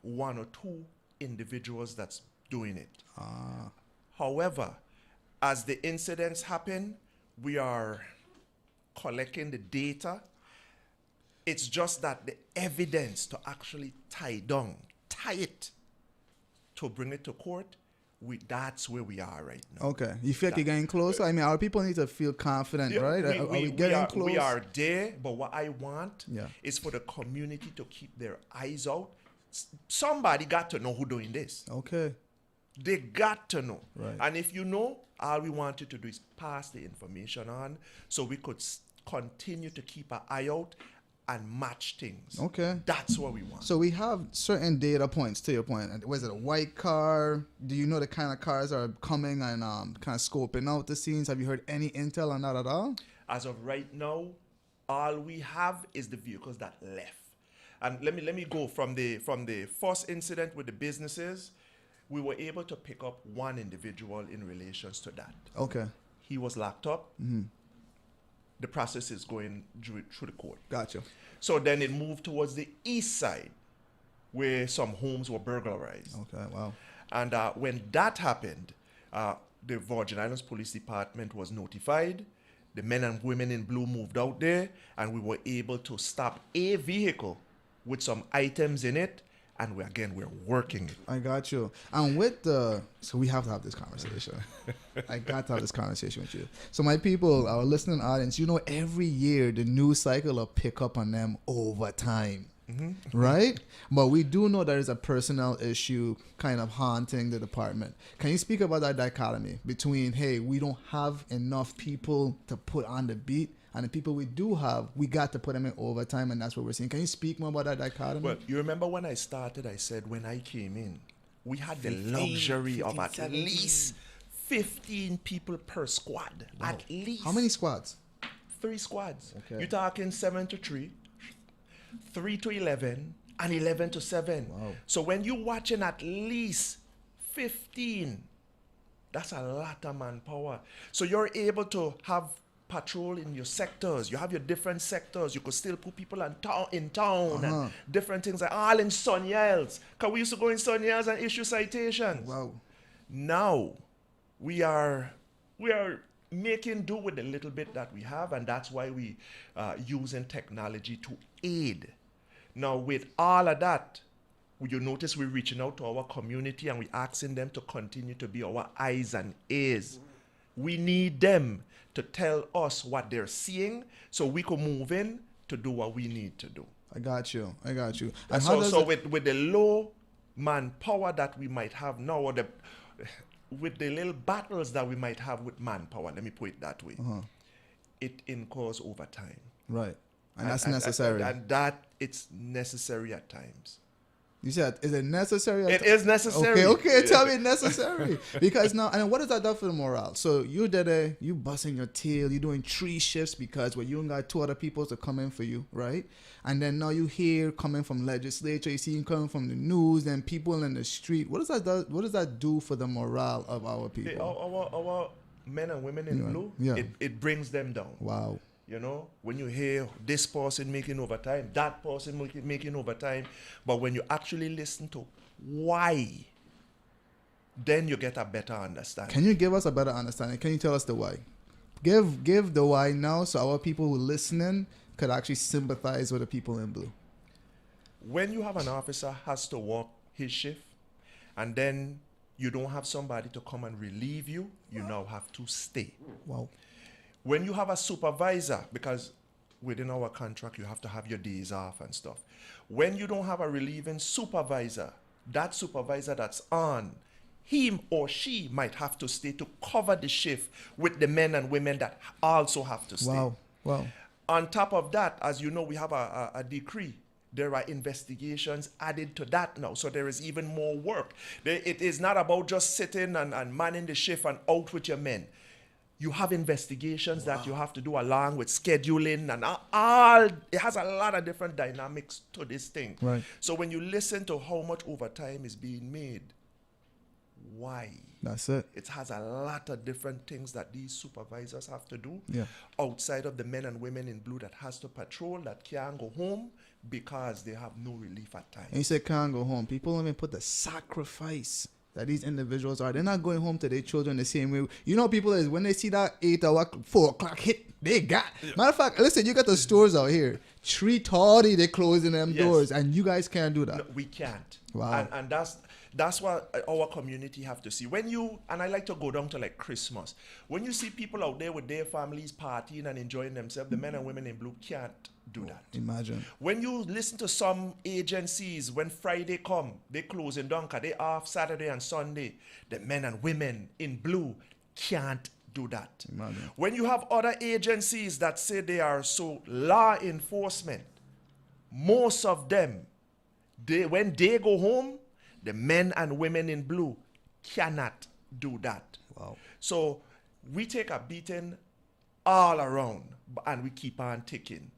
one or two individuals that's doing it. However, as the incidents happen, we are collecting the data. It's just that the evidence to actually tie it to bring it to court, that's where we are right now. Okay. You feel like you're getting closer? I mean, our people need to feel confident, right? Are we getting close? We are there, but what I want is for the community to keep their eyes out. Somebody got to know who's doing this. Okay. They got to know. Right. And if you know, all we want you to do is pass the information on so we could continue to keep an eye out and match things. Okay. That's what we want. So we have certain data points, to your point. Was it a white car? Do you know the kind of cars that are coming and kind of scoping out the scenes? Have you heard any intel on that at all? As of right now, all we have is the vehicles that left. And let me go from the first incident with the businesses. We were able to pick up one individual in relations to that. Okay. He was locked up. The process is going through the court. Gotcha. So then it moved towards the east side, where some homes were burglarized. Okay, wow. And when that happened, the Virgin Islands Police Department was notified. The men and women in blue moved out there, and we were able to stop a vehicle with some items in it. And we're working it. I got you. And so we have to have this conversation. I got to have this conversation with you. So my people, our listening audience, every year the news cycle will pick up on them over time. Right? But we do know there is a personnel issue kind of haunting the department. Can you speak about that dichotomy between, hey, we don't have enough people to put on the beat, and the people we do have, we got to put them in overtime, and that's what we're seeing. Can you speak more about that dichotomy? Well, you remember when I started, I said when I came in, we had the luxury of at least 15 people per squad. Wow. At least. How many squads? 3 squads. Okay. You're talking 7 to 3, 3 to 11, and 11 to 7. Wow. So when you're watching at least 15, that's a lot of manpower. So you're able to have patrol in your sectors. You have your different sectors. You could still put people in town and different things, like all in Sonyels. Because we used to go in Sonyels and issue citations. Wow. Now we are we are making do with the little bit that we have, and that's why we using technology to aid. Now, with all of that, you notice we're reaching out to our community and we're asking them to continue to be our eyes and ears. We need them to tell us what they're seeing so we can move in to do what we need to do. I got you. And so with the low manpower that we might have now, or with the little battles that we might have with manpower, let me put it that way, it incurs overtime. Right. And that's necessary. And that it's necessary at times. You said, is it necessary? It is necessary. Okay, tell me necessary. Because now, and what does that do for the morale? So you busting your tail, you doing 3 shifts because you don't got 2 other people to come in for you, right? And then now you hear coming from legislature, you see him coming from the news, and people in the street. What does that do for the morale of our people? Our men and women in blue, it brings them down. Wow. You know, when you hear this person making overtime, that person making overtime, but when you actually listen to why, then you get a better understanding. Can you give us a better understanding? Can you tell us the why? Give the why now so our people who are listening could actually sympathize with the people in blue. When you have an officer has to work his shift, and then you don't have somebody to come and relieve you, you now have to stay. Wow. When you have a supervisor, because within our contract, you have to have your days off and stuff. When you don't have a relieving supervisor, that supervisor that's on, him or she might have to stay to cover the shift with the men and women that also have to stay. Wow. On top of that, as you know, we have a decree. There are investigations added to that now. So there is even more work. It is not about just sitting and manning the shift and out with your men. You have investigations that you have to do along with scheduling and all. It has a lot of different dynamics to this thing. Right. So when you listen to how much overtime is being made, why? That's it. It has a lot of different things that these supervisors have to do outside of the men and women in blue that has to patrol, that can't go home because they have no relief at times. And you say can't go home. People don't even put the sacrifice that these individuals are. They're not going home to their children the same way. You know, people is when they see that 8 hour, 4 o'clock hit, they got. Matter of fact, listen, you got the stores out here. 3:30, they closing them doors, and you guys can't do that. No, we can't. Wow. And that's what our community have to see. And I like to go down to like Christmas. When you see people out there with their families partying and enjoying themselves, the men and women in blue can't do that. Imagine. When you listen to some agencies, when Friday come, they closing down because they off Saturday and Sunday. The men and women in blue can't do that. Imagine. When you have other agencies that say they are so law enforcement, most of them, when they go home, the men and women in blue cannot do that. Wow. So we take a beating all around and we keep on ticking.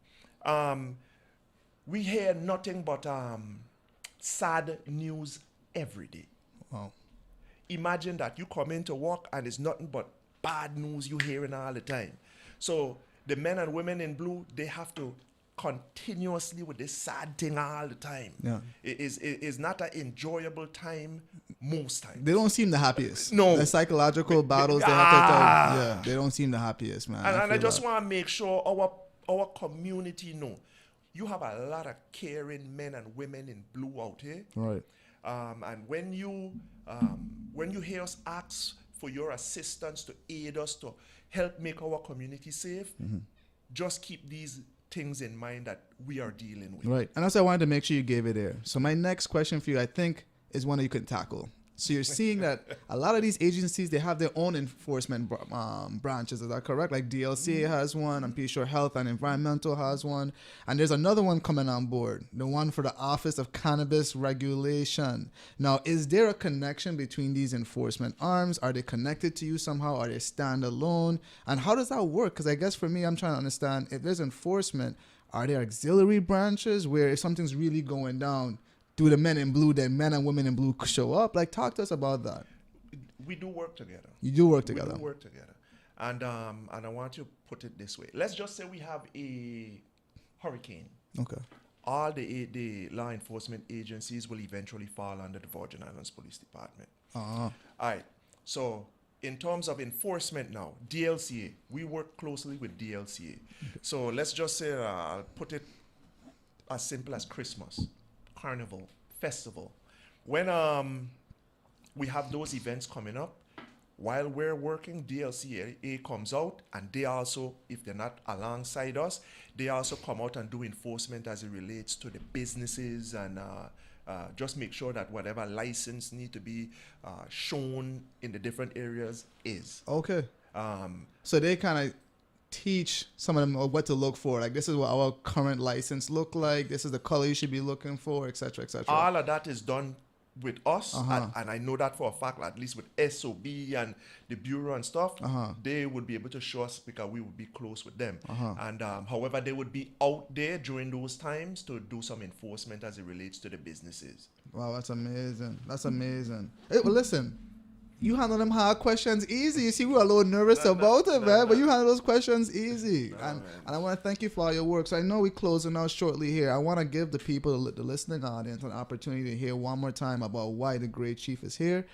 We hear nothing but sad news every day. Wow. Imagine that you come into work and it's nothing but bad news you hearing all the time. So the men and women in blue, they have to continuously with this sad thing all the time. Yeah. It is not an enjoyable time most times. They don't seem the happiest. No. The psychological battles they have to tell. Yeah, they don't seem the happiest, man. And I just want to make sure our community know you have a lot of caring men and women in blue out here. Right. And when you hear us ask for your assistance to aid us to help make our community safe, just keep these things in mind that we are dealing with. Right. And that's why I wanted to make sure you gave it there. So my next question for you, I think, is one that you can tackle. So you're seeing that a lot of these agencies, they have their own enforcement branches. Is that correct? Like DLC has one. I'm pretty sure Health and Environmental has one. And there's another one coming on board, the one for the Office of Cannabis Regulation. Now, is there a connection between these enforcement arms? Are they connected to you somehow? Are they standalone? And how does that work? Because I guess for me, I'm trying to understand, if there's enforcement, are there auxiliary branches where if something's really going down, do the men in blue, then men and women in blue show up? Like, talk to us about that. We do work together. You do work together. We do work together. And I want to put it this way. Let's just say we have a hurricane. Okay. All the law enforcement agencies will eventually fall under the Virgin Islands Police Department. Uh-huh. All right. So in terms of enforcement now, DLCA, we work closely with DLCA. So let's just say, I'll put it as simple as Christmas, Carnival, Festival. When we have those events coming up, while we're working, DLCA comes out, and they also, if they're not alongside us, they also come out and do enforcement as it relates to the businesses and just make sure that whatever license need to be shown in the different areas is. Okay. So they kind of teach some of them what to look for. Like, this is what our current license look like. This is the color you should be looking for, etc., etc. All of that is done with us, and I know that for a fact, at least with SOB and the Bureau and stuff, they would be able to show us because we would be close with them. And however, they would be out there during those times to do some enforcement as it relates to the businesses. Wow, that's amazing. That's amazing. Hey, well, listen, you handle them hard questions easy. You see, we were a little nervous about it, man, but you handle those questions easy. And I want to thank you for all your work. So I know we're closing out shortly here. I want to give the people, the listening audience, an opportunity to hear one more time about why the Great Chief is here.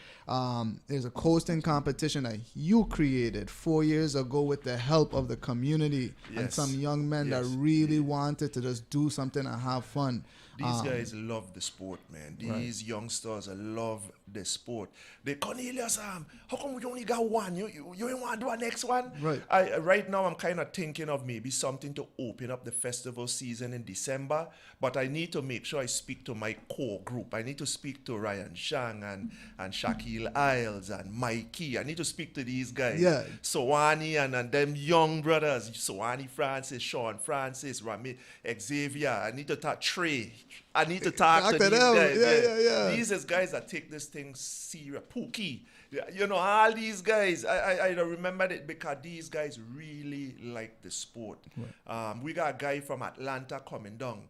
There's a coasting competition that you created 4 years ago with the help of the community and some young men that really wanted to just do something and have fun. These guys love the sport, man. These youngsters love the sport. The Cornelius, how come we only got one? You ain't want to do a next one? Right. Right now, I'm kind of thinking of maybe something to open up the festival season in December, but I need to make sure I speak to my core group. I need to speak to Ryan Shang and Shaquille Isles and Mikey. I need to speak to these guys. Yeah. Sowani and them young brothers. Sowani Francis, Sean Francis, Rami, Xavier. I need to talk Trey. I need to talk to these guys. Yeah. These is guys that take this thing serious. Pookie. You know, all these guys, I remember it because these guys really like the sport. Right. We got a guy from Atlanta coming down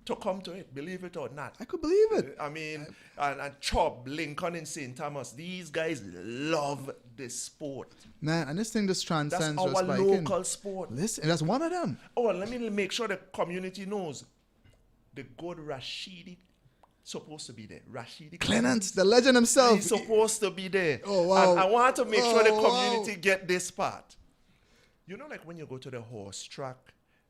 to come to it, believe it or not. I could believe it. I mean, and Chubb, Lincoln in St. Thomas, these guys love the sport. Man, and this thing just transcends. That's our just local sport. Listen, that's one of them. Oh, let me make sure the community knows. The good Rashidi supposed to be there. Rashidi Clements, the legend himself. He's supposed to be there. Oh, wow. And I want to make sure the community get this part. You know, like when you go to the horse track,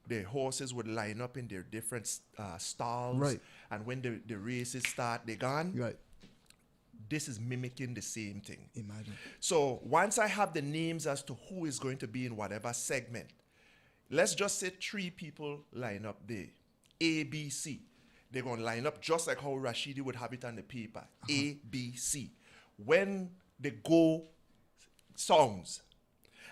the horses would line up in their different stalls. Right. And when the races start, they're gone. Right. This is mimicking the same thing. Imagine. So once I have the names as to who is going to be in whatever segment, let's just say 3 people line up there. A, B, C. They're going to line up just like how Rashidi would have it on the paper. A, B, C. When they go songs,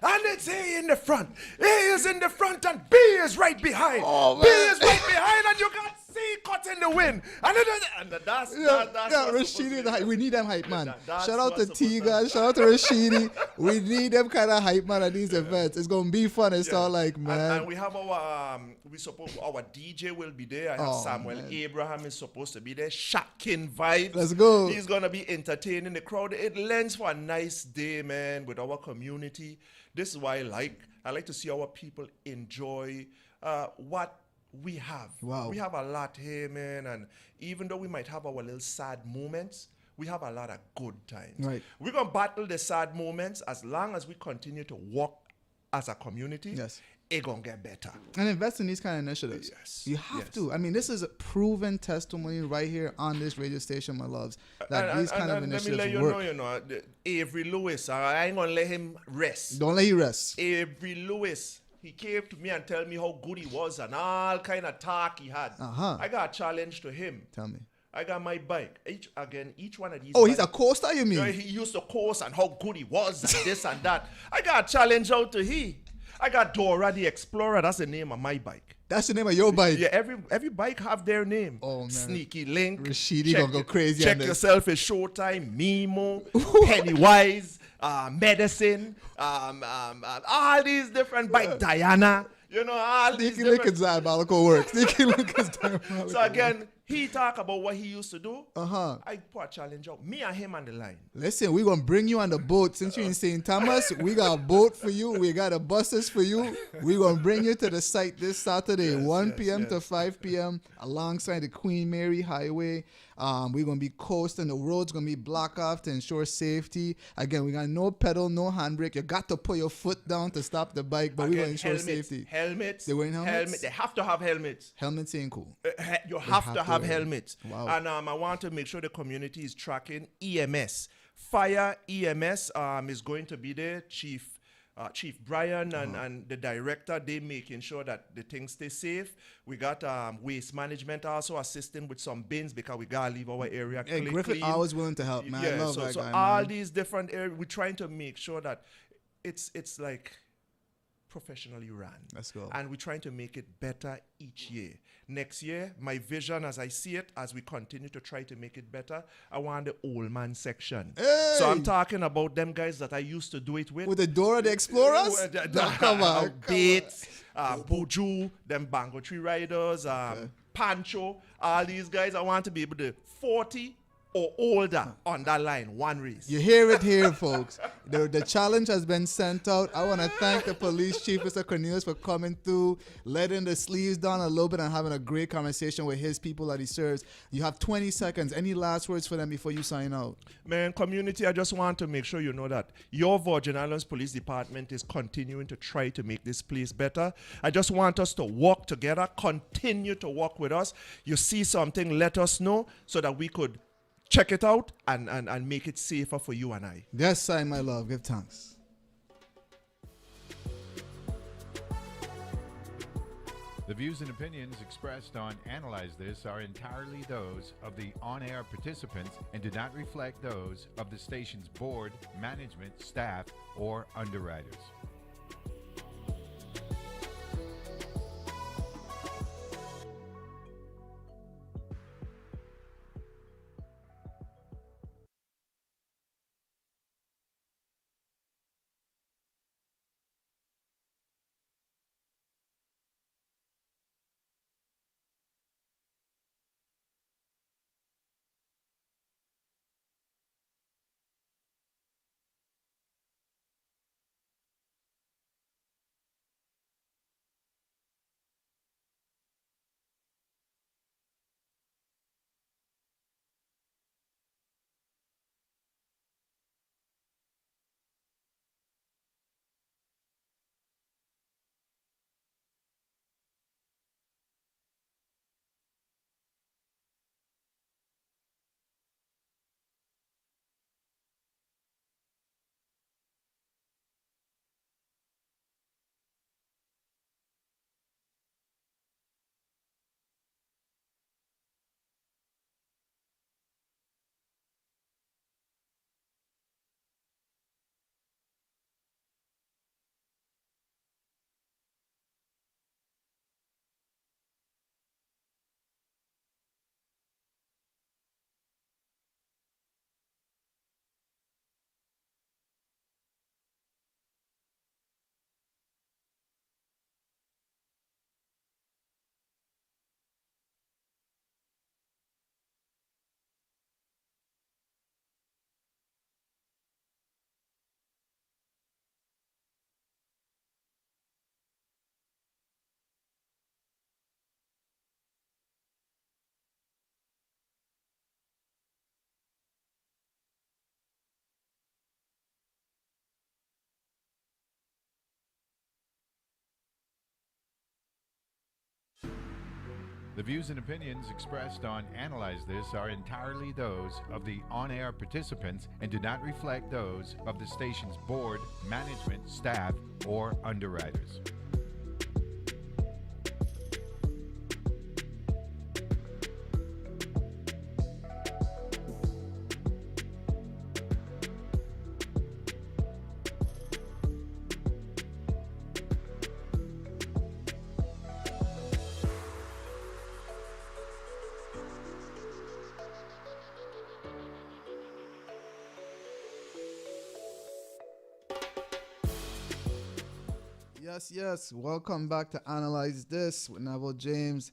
and it's A in the front. A is in the front and B is right behind. Oh, B is right behind and you got C caught in the wind. And that's Rashidi, the hype. We need them hype, man. Shout out to T to guys. Shout out to Rashidi. We need them kind of hype, man, at these events. It's gonna be fun. It's all like, man. And we have our our DJ will be there. I have Samuel Abraham is supposed to be there. Shakin Vibes. Let's go. He's gonna be entertaining the crowd. It lends for a nice day, man, with our community. This is why I like to see our people enjoy what we have. Wow. We have a lot here, man, and even though we might have our little sad moments, we have a lot of good times. Right. We're going to battle the sad moments as long as we continue to work as a community. Yes. It's going to get better. And invest in these kind of initiatives. Yes. You have to. I mean, this is a proven testimony right here on this radio station, my loves, that these kind of initiatives let me let work. you know, Avery Lewis, I ain't going to let him rest. Don't let you rest. Avery Lewis, he came to me and tell me how good he was and all kind of talk he had. I got a challenge to him. Tell me. I got my bike. Each one of these. Oh, he's a coaster, you mean? He used to coast and how good he was and this and that. I got a challenge out to he. I got Dora the Explorer. That's the name of my bike. That's the name of your bike? Yeah, every bike have their name. Oh, man. Sneaky Link. Rashidi gonna go crazy Check on this. yourself at Showtime, Mimo, Pennywise, Medicine, all these different bikes. Diana. You know, all these Sneaky Link is diabolical work. Sneaky Link is diabolical. So again, He talk about what he used to do. Uh-huh. I put a challenge out. Me and him on the line. Listen, we're going to bring you on the boat. Since you're in St. Thomas, we got a boat for you. We got a buses for you. We're going to bring you to the site this Saturday, 1 p.m. to 5 p.m. alongside the Queen Mary Highway. We're going to be coasting. The road's going to be blocked off to ensure safety. Again, we got no pedal, no handbrake. You got to put your foot down to stop the bike, but we're going to ensure safety. Helmets. They wearing helmets? They have to have helmets. Helmets ain't cool. You have to have helmets. Wow. And I want to make sure the community is tracking EMS. Fire EMS is going to be there. Chief Brian and the director, they making sure that the things stay safe. We got waste management also assisting with some bins because we gotta leave our area clean. Griffith always willing to help, man. Yeah, I love so that guy, all man. these different areas, we're trying to make sure that it's like professionally run. Let's go. And we're trying to make it better each year. Next year, my vision as I see it, as we continue to try to make it better, I want the old man section. Hey! So I'm talking about them guys that I used to do it with. With the Dora the Explorers? Come on. Bates, Buju, them Bango Tree Riders, Pancho, all these guys, I want to be able to 40 or older on that line, one race. You hear it here, folks. The challenge has been sent out. I want to thank the police chief, Mr. Cornelius, for coming through, letting the sleeves down a little bit and having a great conversation with his people that he serves. You have 20 seconds. Any last words for them before you sign out? Man, community, I just want to make sure you know that your Virgin Islands Police Department is continuing to try to make this place better. I just want us to work together, continue to work with us. You see something, let us know so that we could check it out and make it safer for you and I. Yes, I, my love. Give thanks. The views and opinions expressed on Analyze This are entirely those of the on-air participants and do not reflect those of the station's board, management, staff, or underwriters. The views and opinions expressed on Analyze This are entirely those of the on-air participants and do not reflect those of the station's board, management, staff, or underwriters. Yes. Welcome back to Analyze This with Neville James.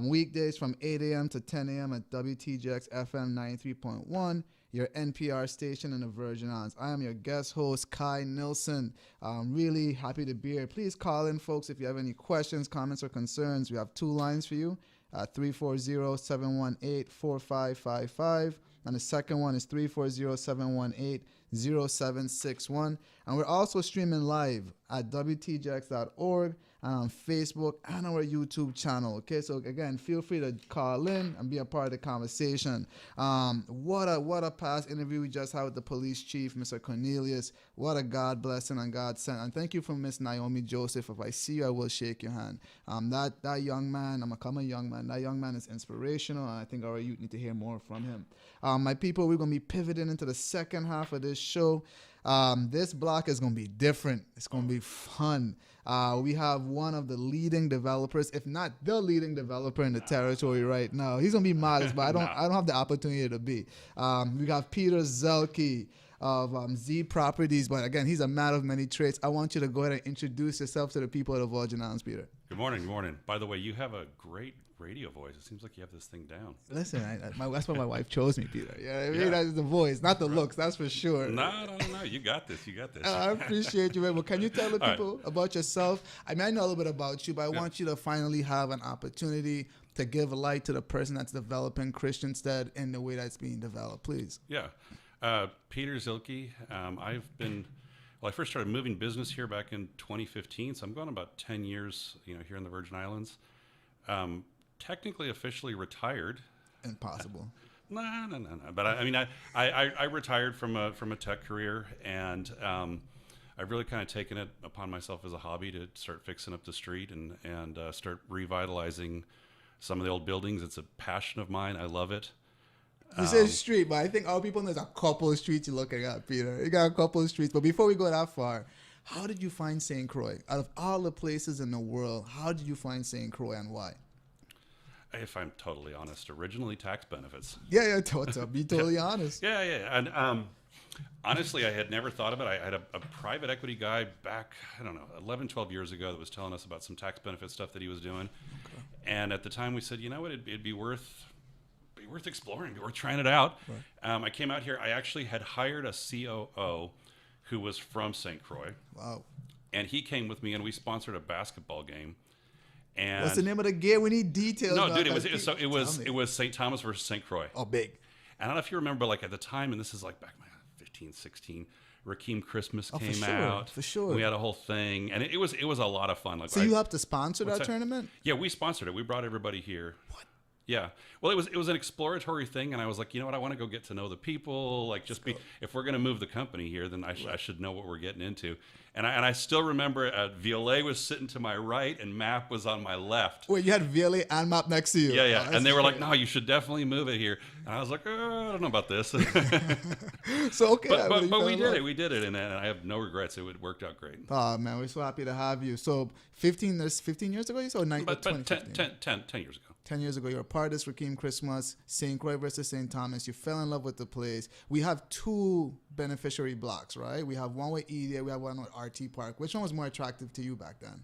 Weekdays from 8 a.m. to 10 a.m. at WTGX FM 93.1, your NPR station in the Virgin Islands. I am your guest host, Kai Nielsen. Really happy to be here. Please call in, folks, if you have any questions, comments, or concerns. We have 2 lines for you, 340-718-4555. And the second one is 340-718-0761. And we're also streaming live at WTGX.org and on Facebook and our YouTube channel. Okay, so again, feel free to call in and be a part of the conversation. What a past interview we just had with the police chief, Mr. Cornelius. What a God blessing and God sent. And thank you for Miss Naomi Joseph. If I see you, I will shake your hand. That young man, I'm gonna call him a young man. That young man is inspirational, and I think our youth need to hear more from him. My people, we're gonna be pivoting into the second half of this show. This block is going to be different. It's going to be fun. We have one of the leading developers, if not the leading developer in the territory right now. He's going to be modest, but I don't have the opportunity to be. We got Peter Zielke of Z Properties, but again, he's a man of many traits. I want you to go ahead and introduce yourself to the people of the Virgin Islands, Peter. Good morning. Good morning. By the way, you have a great radio voice. It seems like you have this thing down. Listen, that's why my wife chose me, Peter. Yeah, I mean, that's the voice, not the looks. That's for sure. No. You got this. You got this. I appreciate you, man. Well, can you tell the people about yourself? I mean, I know a little bit about you, but I want you to finally have an opportunity to give light to the person that's developing Christianstead in the way that's being developed, please. Yeah. Peter Zielke. I first started moving business here back in 2015, so I'm going about 10 years, here in the Virgin Islands. Technically, officially retired. Impossible. No. But I retired from a tech career, and I've really kind of taken it upon myself as a hobby to start fixing up the street and start revitalizing some of the old buildings. It's a passion of mine. I love it. You said street, but I think all people know there's a couple of streets you're looking at, Peter. You got a couple of streets. But before we go that far, how did you find St. Croix? Out of all the places in the world, how did you find St. Croix and why? If I'm totally honest, originally tax benefits. Yeah, be totally honest. Yeah. And honestly, I had never thought of it. I had a private equity guy back, 11, 12 years ago that was telling us about some tax benefit stuff that he was doing. Okay. And at the time we said, you know what, it'd be worth exploring, worth trying it out. Right. I came out here. I actually had hired a COO who was from St. Croix. Wow. And he came with me, and we sponsored a basketball game. And what's the name of the game? We need details. No, dude, it was St. Thomas versus St. Croix. Oh, big. And I don't know if you remember, like at the time, and this is like back 15, 16, Rakeem Christmas came out. For sure. We had a whole thing, and it was a lot of fun. Like, so you helped to sponsor that tournament? Yeah, we sponsored it. We brought everybody here. What? Yeah. Well, it was an exploratory thing, and I was like, you know what? I want to go get to know the people. Like, if we're going to move the company here, then I should know what we're getting into. And I still remember Violet was sitting to my right, and Map was on my left. Wait, you had Violet and Map next to you? Yeah. And they were like, no, you should definitely move it here. And I was like, I don't know about this. So, okay. But we did it, and I have no regrets. It worked out great. Oh, man, we're so happy to have you. So 15 years ago, you said? 10 years ago. 10 years ago, you're a part of this Rakeem Christmas, St. Croix versus St. Thomas. You fell in love with the place. We have 2 beneficiary blocks, right? We have one with Edia, we have one with RT Park. Which one was more attractive to you back then?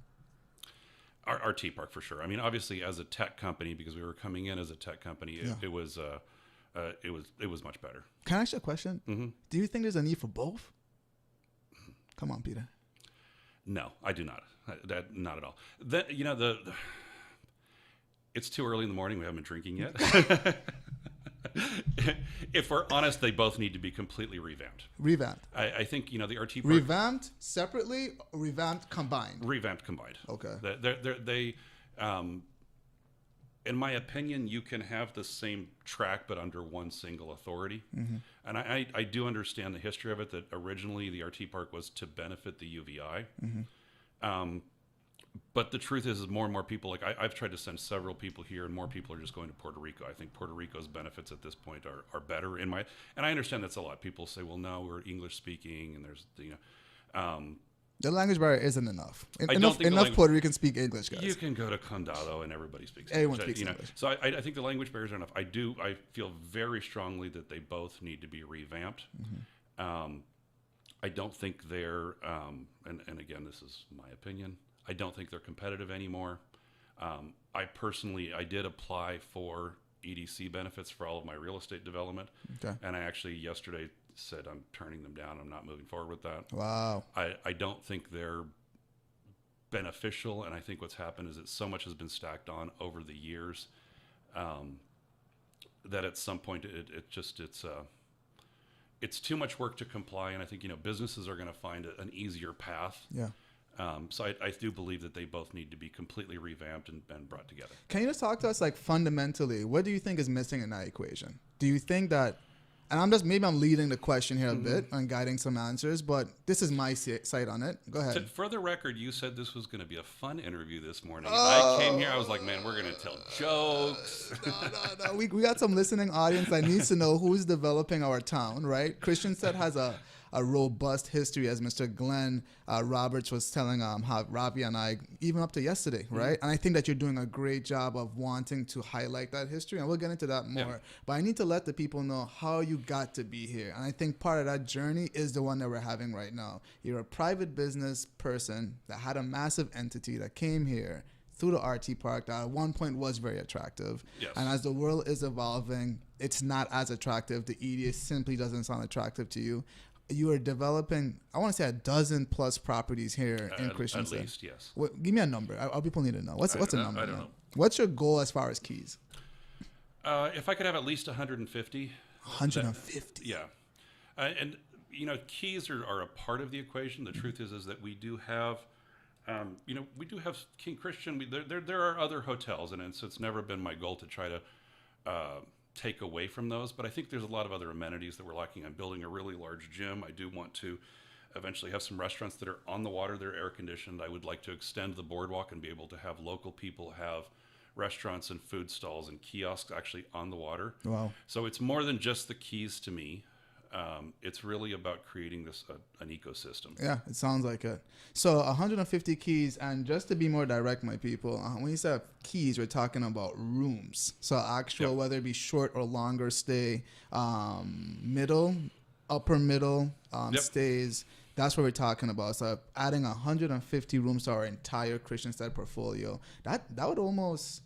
RT Park, for sure. I mean, obviously, as a tech company, because we were coming in as a tech company, it was much better. Can I ask you a question? Mm-hmm. Do you think there's a need for both? Come on, Peter. No, I do not. Not at all. It's too early in the morning. We haven't been drinking yet. If we're honest, they both need to be completely revamped. I think, the RT Park... Revamped separately or revamped combined? Revamped combined. Okay. They in my opinion, you can have the same track, but under one single authority. Mm-hmm. And I do understand the history of it, that originally the RT Park was to benefit the UVI. Mm-hmm. But the truth is more and more people, like I've tried to send several people here, and more people are just going to Puerto Rico. I think Puerto Rico's benefits at this point are better and I understand that's a lot. People say, well, no, we're English speaking, and there's the language barrier isn't enough. Enough Puerto Ricans speak English, guys. You can go to Condado and everybody speaks Everyone English. Speaks English. So I think the language barriers are enough. I feel very strongly that they both need to be revamped. Mm-hmm. I don't think they're and again, this is my opinion, I don't think they're competitive anymore. I did apply for EDC benefits for all of my real estate development. Okay. And I actually yesterday said I'm turning them down. I'm not moving forward with that. Wow. I don't think they're beneficial. And I think what's happened is that so much has been stacked on over the years that at some point it's too much work to comply. And I think, businesses are going to find an easier path. Yeah. So I do believe that they both need to be completely revamped and brought together. Can you just talk to us, like, fundamentally, what do you think is missing in that equation? Do you think that, and maybe I'm leading the question here a bit and guiding some answers, but this is my side on it. Go ahead. For the record, you said this was going to be a fun interview this morning. I came here, I was like, man, we're going to tell jokes. No. We got some listening audience that needs to know who's developing our town, right? Christiansted has a robust history, as Mr. Glenn Roberts was telling how Ravi and I, even up to yesterday, right? And I think that you're doing a great job of wanting to highlight that history, and we'll get into that more. Yeah. But I need to let the people know how you got to be here. And I think part of that journey is the one that we're having right now. You're a private business person that had a massive entity that came here through the RT Park that at one point was very attractive. Yes. And as the world is evolving, it's not as attractive. The EDA simply doesn't sound attractive to you. You are developing, I want to say, 12+ properties here in Christiansted. At least, yes. Give me a number. Our people need to know. What's a number? I don't know. What's your goal as far as keys? If I could have at least 150. 150? Yeah. And, keys are a part of the equation. The truth is that we do have, we do have King Christian. There are other hotels, and so it's never been my goal to try to take away from those, but I think there's a lot of other amenities that we're lacking. I'm building a really large gym. I do want to eventually have some restaurants that are on the water. They're air conditioned. I would like to extend the boardwalk and be able to have local people have restaurants and food stalls and kiosks actually on the water. Wow. So it's more than just the keys to me. It's really about creating this an ecosystem. Yeah, it sounds like it. So 150 keys, and just to be more direct, my people, when you say keys, we're talking about rooms. So actual, whether it be short or longer stay, middle, upper middle stays. That's what we're talking about. So adding 150 rooms to our entire Christiansted portfolio, that would almost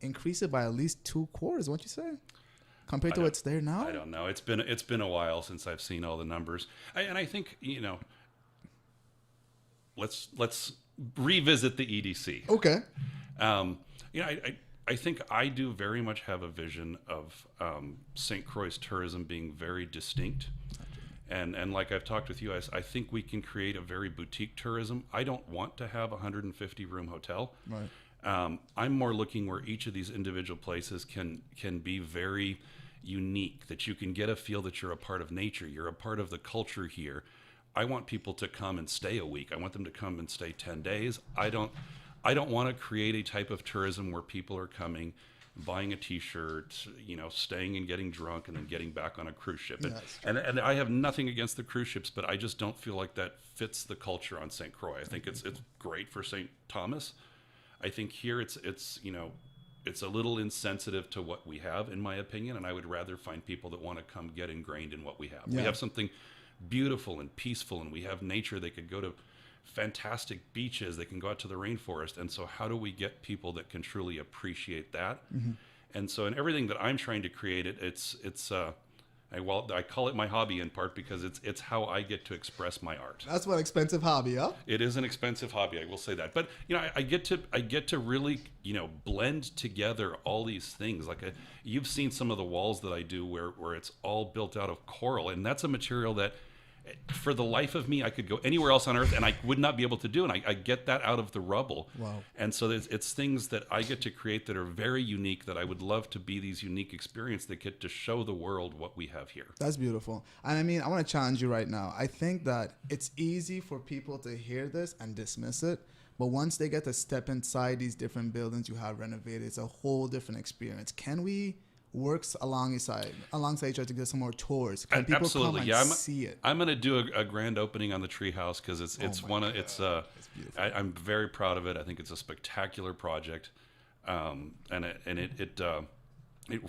increase it by at least 2 quarters, won't you say? Compared to what's there now? I don't know. It's been a while since I've seen all the numbers. And I think, let's revisit the EDC. Okay. I think I do very much have a vision of St. Croix tourism being very distinct. And like I've talked with you, I think we can create a very boutique tourism. I don't want to have a 150 room hotel. Right. I'm more looking where each of these individual places can be very unique, that you can get a feel that you're a part of nature, you're a part of the culture here. I want people to come and stay a week. I want them to come and stay 10 days. I don't want to create a type of tourism where people are coming, buying a t-shirt, staying and getting drunk and then getting back on a cruise ship. And I have nothing against the cruise ships, but I just don't feel like that fits the culture on St. Croix. I think it's great for St. Thomas. I think here it's a little insensitive to what we have, in my opinion, and I would rather find people that want to come get ingrained in what we have. We have something beautiful and peaceful, and we have nature. They could go to fantastic beaches. They can go out to the rainforest. And so how do we get people that can truly appreciate that? Mm-hmm. And so in everything that I'm trying to create, I call it my hobby in part because it's how I get to express my art. That's one expensive hobby, huh? It is an expensive hobby, I will say that. But I get to really blend together all these things. Like you've seen some of the walls that I do where it's all built out of coral, and that's a material that, for the life of me, I could go anywhere else on earth and I would not be able to do. And I get that out of the rubble. Wow. And so it's things that I get to create that are very unique, that I would love to be these unique experiences that get to show the world what we have here. That's beautiful. And I mean, I want to challenge you right now. I think that it's easy for people to hear this and dismiss it. But once they get to step inside these different buildings you have renovated, it's a whole different experience. Can we works alongside each other to get some more tours? Can people Absolutely. come and see it? I'm going to do a grand opening on the Treehouse because I'm very proud of it. I think it's a spectacular project, and it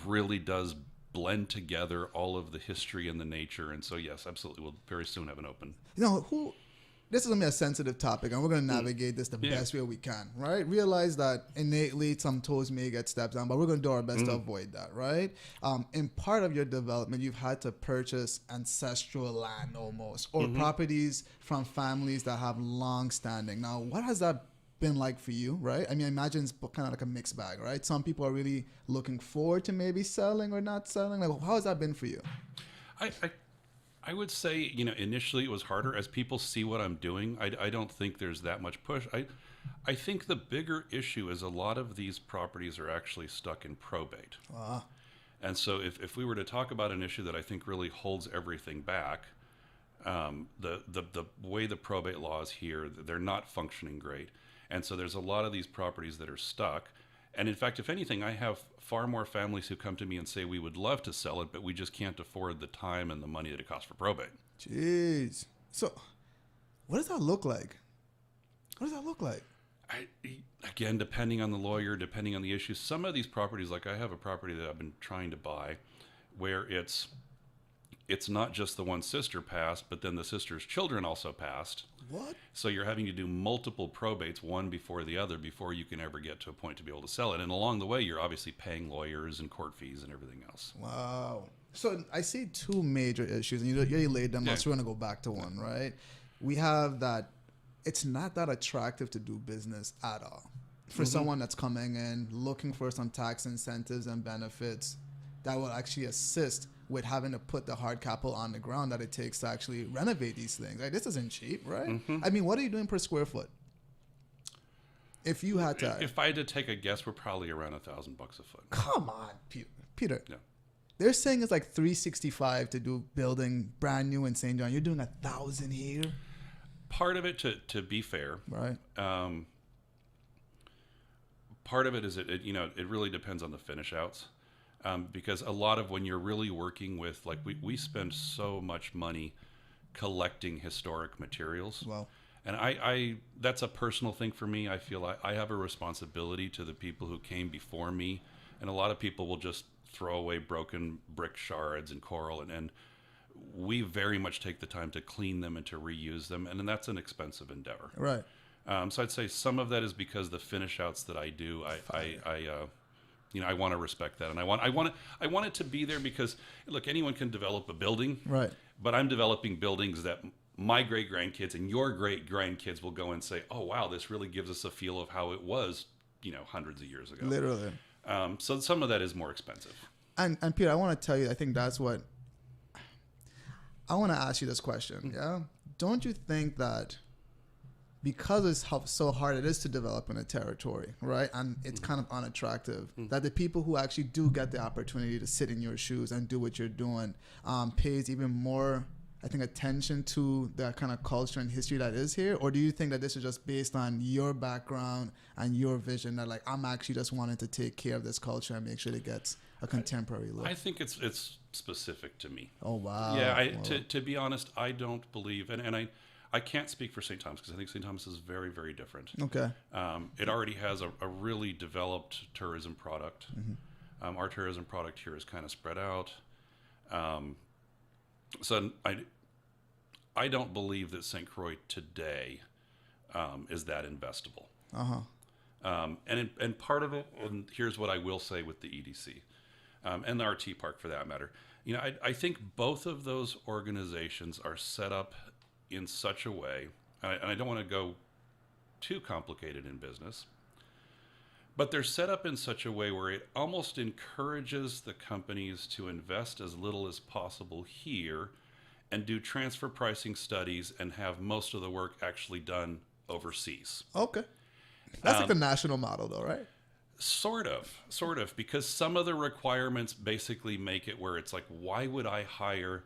really does blend together all of the history and the nature. And so yes, absolutely, we'll very soon have an open. this is going to be a sensitive topic, and we're going to navigate this the best way we can, right? Realize that innately some toes may get stepped on, but we're going to do our best to avoid that, right? In part of your development, you've had to purchase ancestral land almost, or properties from families that have long standing. Now, what has that been like for you, right? I mean, I imagine it's kind of like a mixed bag, right? Some people are really looking forward to maybe selling or not selling. Like, how has that been for you? I would say, you know, initially it was harder. As people see what I'm doing, I don't think there's that much push. I think the bigger issue is a lot of these properties are actually stuck in probate. And so if we were to talk about an issue that I think really holds everything back, the way the probate laws here, they're not functioning great. And so there's a lot of these properties that are stuck. And in fact, if anything, I have far more families who come to me and say, we would love to sell it, but we just can't afford the time and the money that it costs for probate. Jeez. So what does that look like? What does that look like? Again, depending on the lawyer, depending on the issue, some of these properties, like I have a property that I've been trying to buy where it's not just the one sister passed, but then the sister's children also passed. What? So you're having to do multiple probates, one before the other, before you can ever get to a point to be able to sell it. And along the way, you're obviously paying lawyers and court fees and everything else. Wow. So I see two major issues, and you already laid them out, so we're going to go back to one, right? We have that it's not that attractive to do business at all. For someone that's coming in, looking for some tax incentives and benefits that will actually assist with having to put the hard capital on the ground that it takes to actually renovate these things. Like, this isn't cheap, right? I mean, what are you doing per square foot? If you had to... If I had to take a guess, we're probably around $1,000 a foot. Come on, Peter. Yeah. They're saying it's like $365 to do building brand new in St. John. You're doing $1,000 here? Part of it, to be fair... Right. Part of it is, it really depends on the finish outs. Because a lot of when you're really working with, like, we spend so much money collecting historic materials. Wow. And I that's a personal thing for me. I feel I have a responsibility to the people who came before me. And a lot of people will just throw away broken brick shards and coral. And we very much take the time to clean them and to reuse them. And then that's an expensive endeavor. Right. So I'd say some of that is because the finish outs that I do, I want to respect that, and I want it to be there because, look, anyone can develop a building, right? But I'm developing buildings that my great grandkids and your great grandkids will go and say, "Oh, wow, this really gives us a feel of how it was, hundreds of years ago." Literally. So some of that is more expensive. And Peter, I want to tell you, I think that's what I want to ask you this question. Yeah, don't you think that? Because it's so hard it is to develop in a territory, right? And it's kind of unattractive, that the people who actually do get the opportunity to sit in your shoes and do what you're doing pays even more, I think, attention to the kind of culture and history that is here? Or do you think that this is just based on your background and your vision that, like, I'm actually just wanting to take care of this culture and make sure it gets a contemporary look? I think it's specific to me. Oh, wow. Yeah, to be honest, I don't believe, and I can't speak for St. Thomas because I think St. Thomas is very, very different. Okay. It already has a really developed tourism product. Our tourism product here is kind of spread out. So I don't believe that St. Croix today is that investable. And part of it, and here's what I will say with the EDC and the RT Park for that matter. I think both of those organizations are set up in such a way, and I don't want to go too complicated in business, but they're set up in such a way where it almost encourages the companies to invest as little as possible here and do transfer pricing studies and have most of the work actually done overseas. Okay. That's like the national model though, right? Sort of, because some of the requirements basically make it where it's like, why would I hire...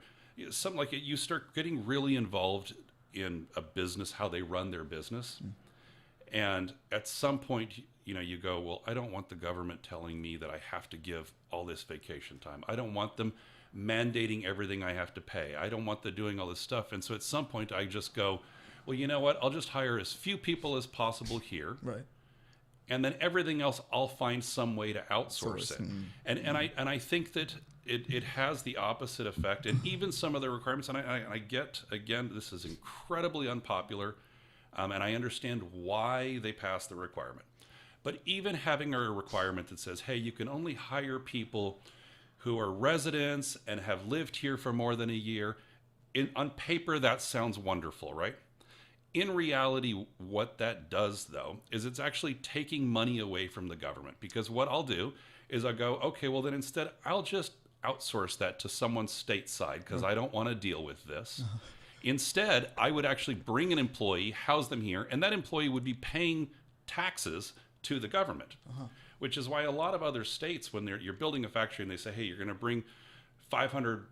Something like it, you start getting really involved in a business, how they run their business. And at some point, you go, well, I don't want the government telling me that I have to give all this vacation time. I don't want them mandating everything I have to pay. I don't want them doing all this stuff. And so at some point I just go, well, you know what? I'll just hire as few people as possible here. Right. And then everything else, I'll find some way to outsource it. And I think that it has the opposite effect. And even some of the requirements, and I get, again, this is incredibly unpopular, and I understand why they passed the requirement. But even having a requirement that says, hey, you can only hire people who are residents and have lived here for more than a year, on paper, that sounds wonderful, right? In reality, what that does, though, is it's actually taking money away from the government. Because what I'll do is I'll go, okay, well, then instead, I'll just outsource that to someone stateside because I don't want to deal with this. Instead, I would actually bring an employee, house them here, and that employee would be paying taxes to the government, which is why a lot of other states, when you're building a factory and they say, hey, you're going to bring 500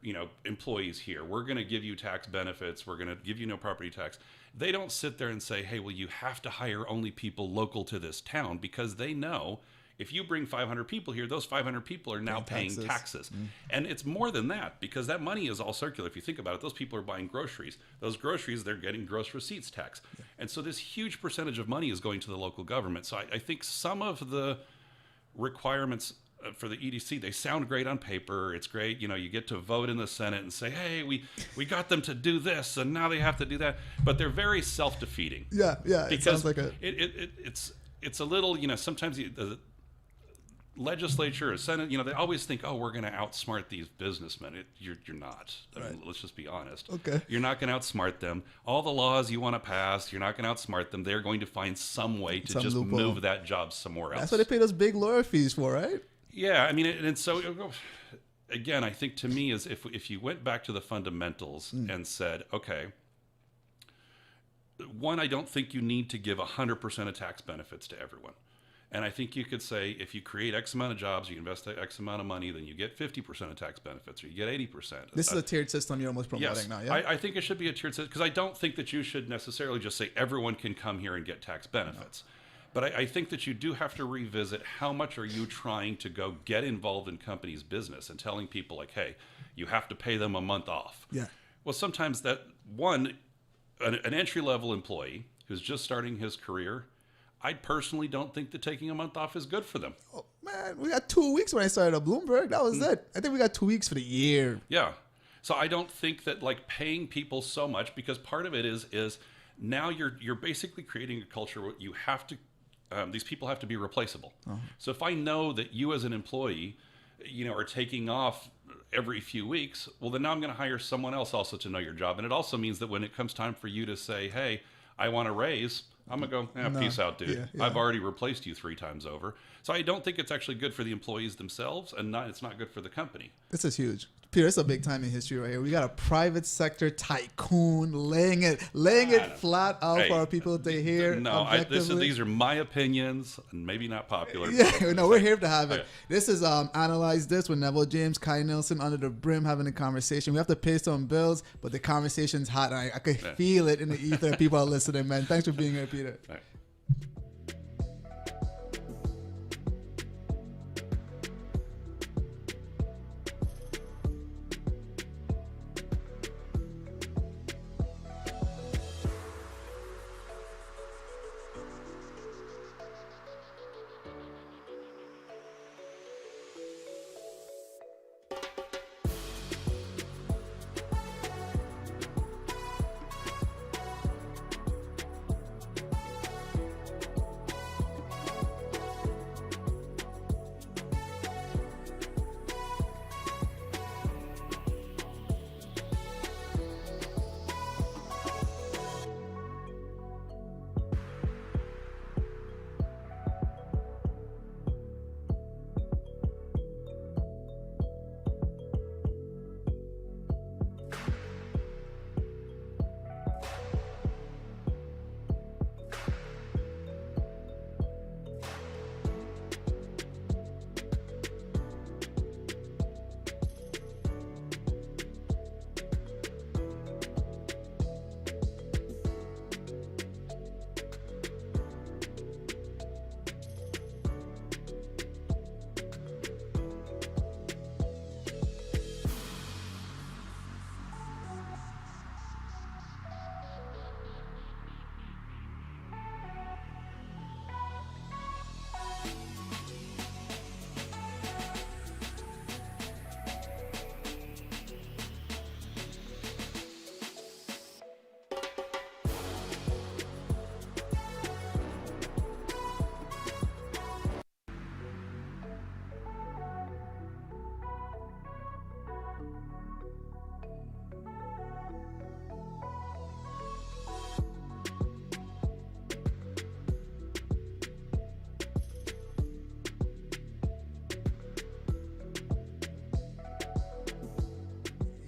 employees here, we're going to give you tax benefits, we're going to give you no property tax. They don't sit there and say, hey, well, you have to hire only people local to this town, because they know if you bring 500 people here, those 500 people are now paying taxes. And it's more than that, because that money is all circular. If you think about it, those people are buying groceries. Those groceries, they're getting gross receipts tax. And so this huge percentage of money is going to the local government. So I think some of the requirements for the EDC, they sound great on paper. It's great. You get to vote in the Senate and say, hey, we got them to do this, and now they have to do that. But they're very self-defeating. Yeah. Because it sounds like it's a little, sometimes the legislature or Senate, they always think, oh, we're going to outsmart these businessmen. You're not. I mean, let's just be honest. Okay. You're not going to outsmart them. All the laws you want to pass, you're not going to outsmart them. They're going to find some way to just loophole. move that job somewhere else. That's what they pay those big lawyer fees for, right? Yeah, I mean, and so again, I think to me is if you went back to the fundamentals and said, okay, one, I don't think you need to give 100% of tax benefits to everyone. And I think you could say, if you create X amount of jobs, you invest X amount of money, then you get 50% of tax benefits, or you get 80%. This is a tiered system you're almost promoting now, yeah? I think it should be a tiered system, because I don't think that you should necessarily just say everyone can come here and get tax benefits. But I think that you do have to revisit how much are you trying to go get involved in companies' business and telling people like, hey, you have to pay them a month off. Yeah. Well, sometimes that, an entry-level employee who's just starting his career, I personally don't think that taking a month off is good for them. Oh, man, we got 2 weeks when I started at Bloomberg. That was it. I think we got 2 weeks for the year. Yeah. So I don't think that paying people so much, because part of it is now you're basically creating a culture where you have to, these people have to be replaceable. So if I know that you as an employee, are taking off every few weeks, well, then now I'm going to hire someone else also to know your job. And it also means that when it comes time for you to say, hey, I want a raise, I'm going to go, peace out, dude. Yeah. I've already replaced you 3 times over. So I don't think it's actually good for the employees themselves, and it's not good for the company. This is huge. Peter, it's a big time in history right here. We got a private sector tycoon laying it flat out for our people to hear. No, these are my opinions, and maybe not popular. Yeah, no, we're here to have it. This is Analyze This with Neville James, Kai Nielsen under the brim having a conversation. We have to pay some bills, but the conversation's hot, and I can feel it in the ether. People are listening, man. Thanks for being here, Peter. All right.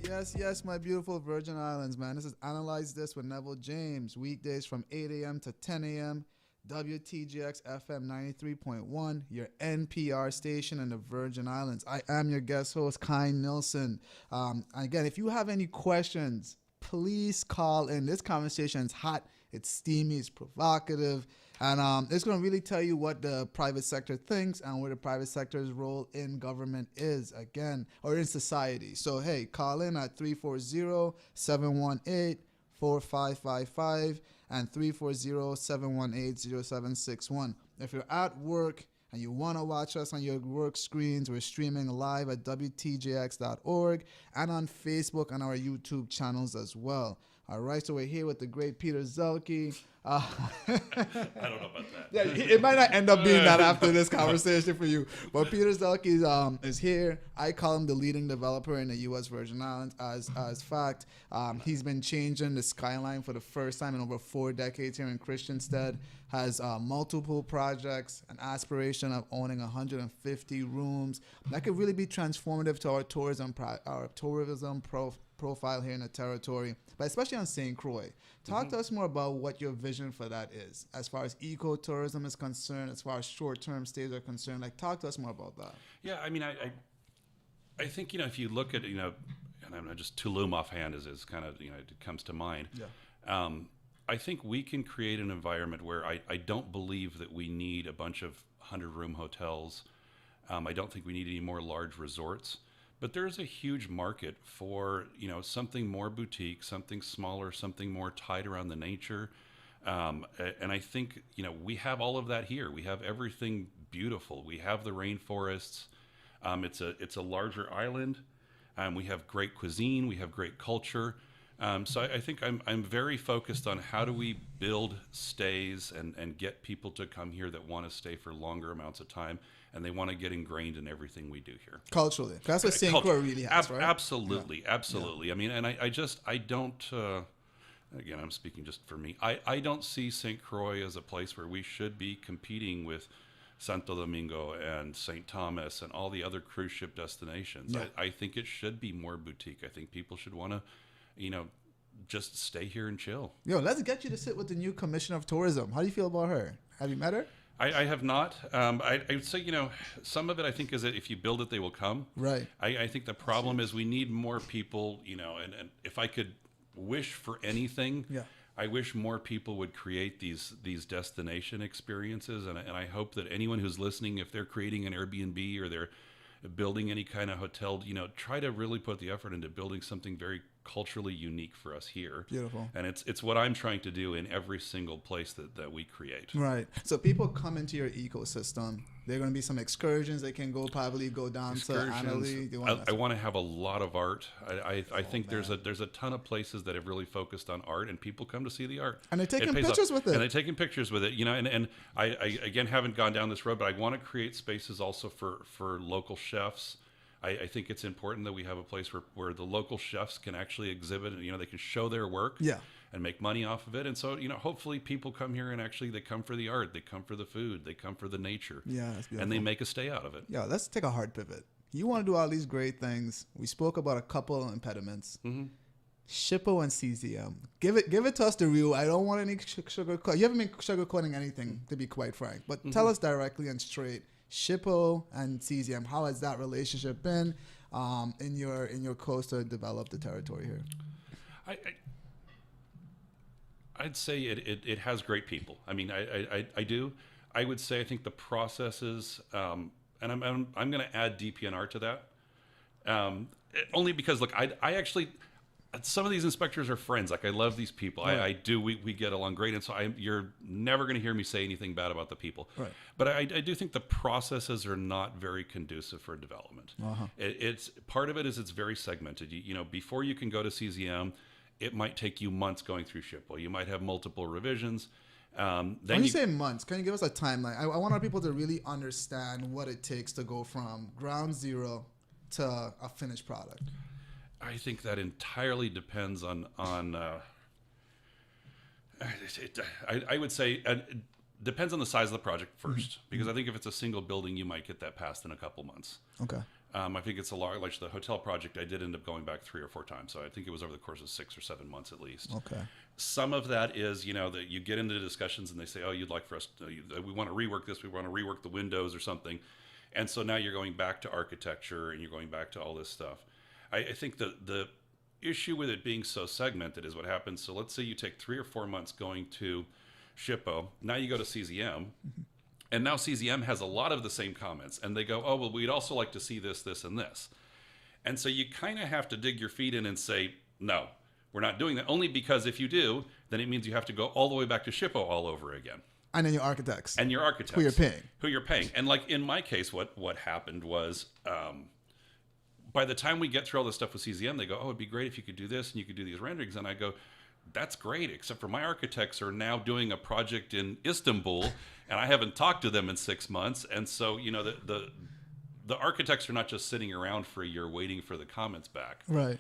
Yes, my beautiful Virgin Islands, man. This is Analyze This with Neville James. Weekdays from 8 a.m. to 10 a.m. WTGX FM 93.1, your NPR station in the Virgin Islands. I am your guest host, Kai Nielsen. Again, if you have any questions, please call in. This conversation is hot, it's steamy, it's provocative, and it's going to really tell you what the private sector thinks and where the private sector's role in government is, again, or in society. So, hey, call in at 340-718-4555 and 340-718-0761. If you're at work and you want to watch us on your work screens, we're streaming live at WTJX.org and on Facebook and our YouTube channels as well. All right, so we're here with the great Peter Zielke. I don't know about that. Yeah, it might not end up being that after this conversation for you. But Peter Zielke is here. I call him the leading developer in the U.S. Virgin Islands as fact. He's been changing the skyline for the first time in over 4 decades here in Christiansted. Has multiple projects, an aspiration of owning 150 rooms. That could really be transformative to our tourism profile here in the territory, but especially on St. Croix. Talk to us more about what your vision for that is, as far as ecotourism is concerned, as far as short-term stays are concerned. Like, talk to us more about that. Yeah, I mean, I I think, if you look at, and I'm not just Tulum offhand is kind of, it comes to mind. Yeah. I think we can create an environment where I don't believe that we need a bunch of 100-room hotels. I don't think we need any more large resorts. But there's a huge market for, something more boutique, something smaller, something more tied around the nature. And I think, we have all of that here. We have everything beautiful. We have the rainforests. It's a larger island. We have great cuisine. We have great culture. So I think I'm very focused on how do we build stays and get people to come here that want to stay for longer amounts of time, and they want to get ingrained in everything we do here. Culturally. That's what St. Croix really has, right? Absolutely, yeah. Absolutely. Yeah. I mean, and I don't, again, I'm speaking just for me, I don't see St. Croix as a place where we should be competing with Santo Domingo and St. Thomas and all the other cruise ship destinations. Yeah. I think it should be more boutique. I think people should want to, just stay here and chill. Yo, let's get you to sit with the new Commissioner of Tourism. How do you feel about her? Have you met her? I have not. I would say, some of it I think is that if you build it, they will come. Right. I think the problem is we need more people, and if I could wish for anything, yeah, I wish more people would create these destination experiences. And I hope that anyone who's listening, if they're creating an Airbnb or they're building any kind of hotel, try to really put the effort into building something very culturally unique for us here. Beautiful. And it's what I'm trying to do in every single place that we create. Right. So people come into your ecosystem. There are going to be some excursions. They can probably go down to Annalee. I want to have a lot of art. I think there's a ton of places that have really focused on art, and people come to see the art. And they're taking pictures with it. And they're taking pictures with it. And I again haven't gone down this road, but I want to create spaces also for local chefs. I think it's important that we have a place where the local chefs can actually exhibit, and they can show their work, yeah, and make money off of it. And so, hopefully people come here and actually they come for the art, they come for the food, they come for the nature, yeah, that's beautiful, and they make a stay out of it. Yeah, let's take a hard pivot. You want to do all these great things. We spoke about a couple impediments. Mm-hmm. SHPO and CZM. Give it to us the real. I don't want any sugarcoat. You haven't been sugarcoating anything, to be quite frank. But mm-hmm, tell us directly and straight. SHPO and CZM, how has that relationship been in your coast to develop the territory here? I'd say it has great people. I mean, I do. I would say I think the processes, and I'm going to add DPNR to that, only because look, I actually. Some of these inspectors are friends. Like, I love these people. Right. I do. We get along great. And so you're never going to hear me say anything bad about the people. Right. But I do think the processes are not very conducive for development. Uh-huh. It's part of it is it's very segmented. Before you can go to CZM, it might take you months going through SHPO. You might have multiple revisions. When you say months, can you give us a timeline? I want our people to really understand what it takes to go from ground zero to a finished product. I think that entirely depends on I would say it depends on the size of the project first, mm-hmm, because I think if it's a single building, you might get that passed in a couple months. Okay. I think it's a lot like the hotel project. I did end up going back 3 or 4 times. So I think it was over the course of 6 or 7 months at least. Okay. Some of that is, that you get into discussions and they say, oh, you'd like for us to, we want to rework this. We want to rework the windows or something. And so now you're going back to architecture and you're going back to all this stuff. I think the issue with it being so segmented is what happens. So let's say you take 3 or 4 months going to SHPO. Now you go to CZM. And now CZM has a lot of the same comments. And they go, oh, well, we'd also like to see this, this, and this. And so you kind of have to dig your feet in and say, no, we're not doing that. Only because if you do, then it means you have to go all the way back to SHPO all over again. And then your architects. And your architects. Who you're paying. Who you're paying. And like in my case, what happened was by the time we get through all this stuff with CZM, they go, oh, it'd be great if you could do this and you could do these renderings. And I go, that's great, except for my architects are now doing a project in Istanbul, and I haven't talked to them in 6 months. And so, the architects are not just sitting around for a year waiting for the comments back. Right.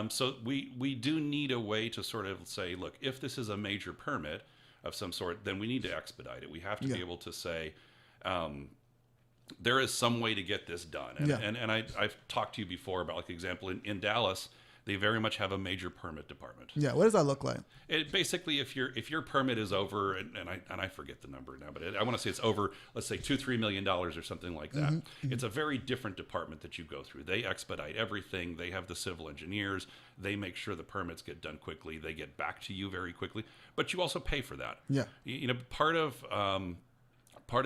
So we do need a way to sort of say, look, if this is a major permit of some sort, then we need to expedite it. We have to be able to say, there is some way to get this done. And I've talked to you before about, like, example, in Dallas, they very much have a major permit department. Yeah, what does that look like? It basically, if your permit is over, and I forget the number now, but I want to say it's over, let's say $2-3 million or something like that. Mm-hmm. It's a very different department that you go through. They expedite everything. They have the civil engineers. They make sure the permits get done quickly. They get back to you very quickly. But you also pay for that. Yeah. Part of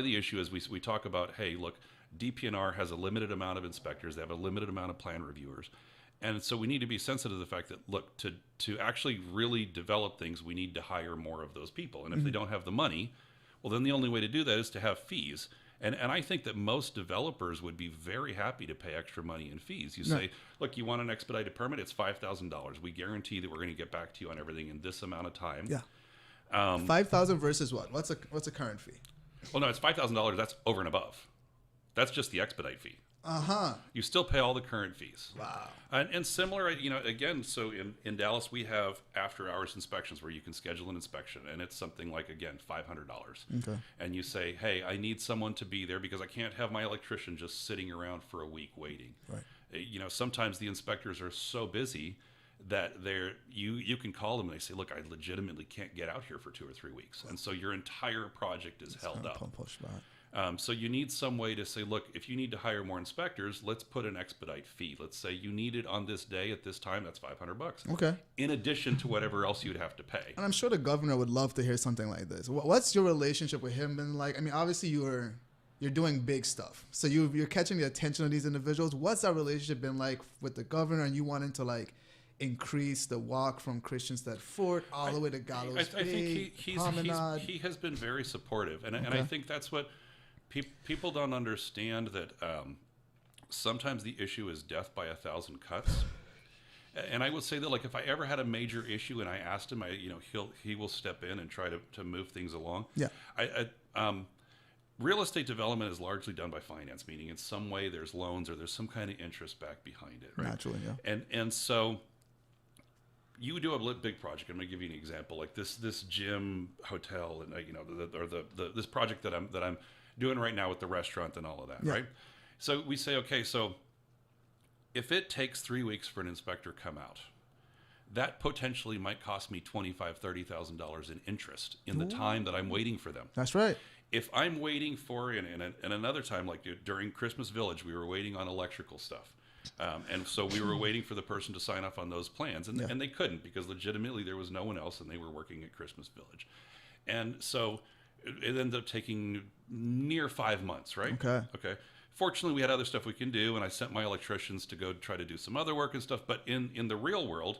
the issue is we talk about, hey, look, DPNR has a limited amount of inspectors. They have a limited amount of plan reviewers. And so we need to be sensitive to the fact that, look, to actually really develop things, we need to hire more of those people. And if they don't have the money, well, then the only way to do that is to have fees. And I think that most developers would be very happy to pay extra money in fees. You say, look, you want an expedited permit? It's $5,000. We guarantee that we're going to get back to you on everything in this amount of time. Yeah. $5,000 versus what? What's a current fee? Well, no, it's $5,000. That's over and above. That's just the expedite fee. You still pay all the current fees. Wow. And similar, again, so in Dallas, we have after-hours inspections where you can schedule an inspection, and it's something like, again, $500. Okay. And you say, hey, I need someone to be there because I can't have my electrician just sitting around for a week waiting. Right. Sometimes the inspectors are so busy that you can call them and they say, look, I legitimately can't get out here for 2 or 3 weeks. And so your entire project is held up. So you need some way to say, look, if you need to hire more inspectors, let's put an expedite fee. Let's say you need it on this day at this time. That's $500. Okay. In addition to whatever else you'd have to pay. And I'm sure the governor would love to hear something like this. What's your relationship with him been like? I mean, obviously you're doing big stuff, so you're catching the attention of these individuals. What's that relationship been like with the governor, and you wanting to increase the walk from Christiansted Fort all the way to Gallows Bay? I think he has been very supportive, and I think that's what. People don't understand that sometimes the issue is death by 1,000 cuts. And I would say that, if I ever had a major issue and I asked him, he will step in and try to move things along. Yeah. Real estate development is largely done by finance, meaning in some way there's loans or there's some kind of interest back behind it. Right? Naturally, yeah. And so you do a big project. I'm going to give you an example, like this gym hotel, and this project that I'm doing right now with the restaurant and all of that, right? So we say, okay, so if it takes 3 weeks for an inspector to come out, that potentially might cost me $25,000-$30,000 in interest in the time that I'm waiting for them. That's right. If I'm waiting for, and another time, like during Christmas Village, we were waiting on electrical stuff. And so we were waiting for the person to sign off on those plans, and they couldn't because legitimately there was no one else, and they were working at Christmas Village. And so it ended up taking near 5 months, right? Okay. Fortunately, we had other stuff we can do, and I sent my electricians to go try to do some other work and stuff. But in the real world,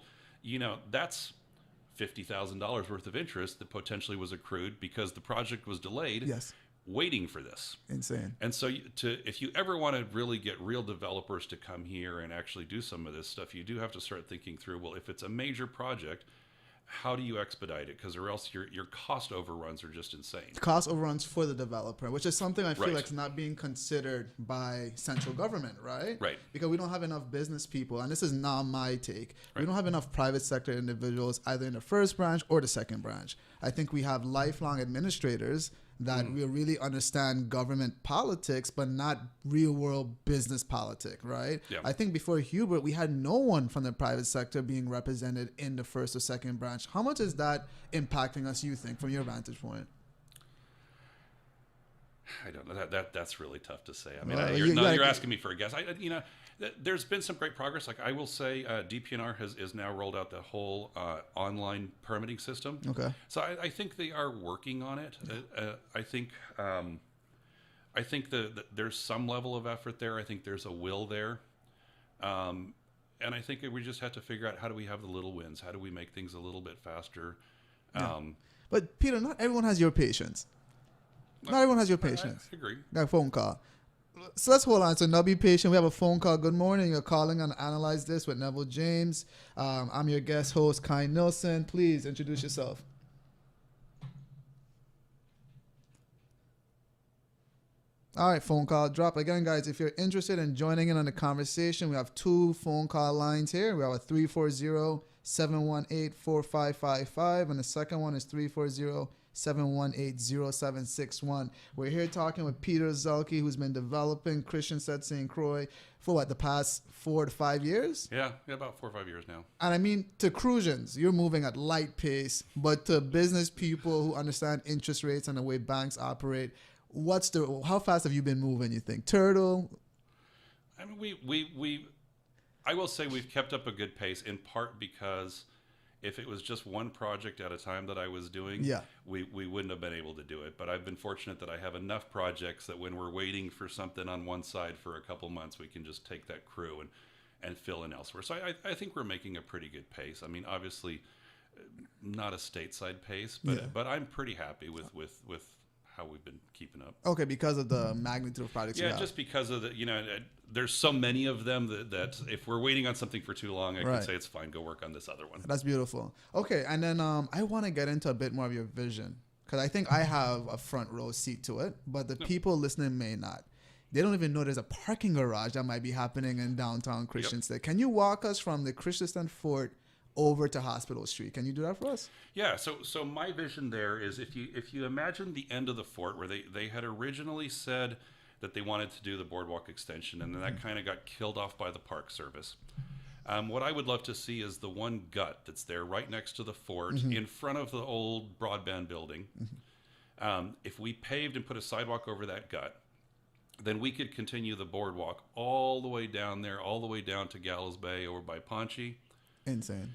that's $50,000 worth of interest that potentially was accrued because the project was delayed. Yes. Waiting for this. Insane. And so if you ever want to really get real developers to come here and actually do some of this stuff, you do have to start thinking through, well, if it's a major project, how do you expedite it? Because or else your cost overruns are just insane. Cost overruns for the developer, which is something I feel like is not being considered by central government, right? Right. Because we don't have enough business people, and this is not my take. Right. We don't have enough private sector individuals either in the first branch or the second branch. I think we have lifelong administrators that we really understand government politics, but not real world business politics, right? Yeah. I think before Hubert, we had no one from the private sector being represented in the first or second branch. How much is that impacting us, you think, from your vantage point? I don't know. That's really tough to say. I mean, Well, you're asking me for a guess. There's been some great progress. Like I will say, DPNR is now rolled out the whole online permitting system. Okay. So I think they are working on it. I think there's some level of effort there. I think there's a will there, and I think we just have to figure out how do we have the little wins. How do we make things a little bit faster? But Peter, not everyone has your patience. Not everyone has your patience. I agree. Got a phone call. So let's hold on. So now be patient. We have a phone call. Good morning. You're calling on Analyze This with Neville James. I'm your guest host, Kai Nielsen. Please introduce yourself. All right, phone call drop. Again, guys, if you're interested in joining in on the conversation, we have 2 phone call lines here. We have a 340-718-4555, and the second one is 340-718-0761. We're here talking with Peter Zielke, who's been developing Christian Sets in Croix for the past 4 to 5 years? Yeah, about 4 or 5 years now. And I mean, to Cruisians, you're moving at light pace, but to business people who understand interest rates and the way banks operate, how fast have you been moving, you think? Turtle? I mean, I will say we've kept up a good pace, in part because if it was just one project at a time that I was doing, we wouldn't have been able to do it. But I've been fortunate that I have enough projects that when we're waiting for something on one side for a couple months, we can just take that crew and fill in elsewhere. So I think we're making a pretty good pace. I mean, obviously not a stateside pace, but I'm pretty happy with how we've been keeping up. Okay, because of the magnitude of projects you have. Just because of there's so many of them that if we're waiting on something for too long, I can say it's fine, go work on this other one. That's beautiful. Okay, and then I want to get into a bit more of your vision, because I think I have a front row seat to it, but the people listening may not. They don't even know there's a parking garage that might be happening in downtown Christiansted. Can you walk us from the Christiansted Fort over to Hospital Street? Can you do that for us? Yeah, so my vision there is if you imagine the end of the fort where they had originally said that they wanted to do the boardwalk extension, and then that kind of got killed off by the Park Service. What I would love to see is the one gut that's there right next to the fort in front of the old broadband building. If we paved and put a sidewalk over that gut, then we could continue the boardwalk all the way down there, all the way down to Gallows Bay over by Ponche. Insane.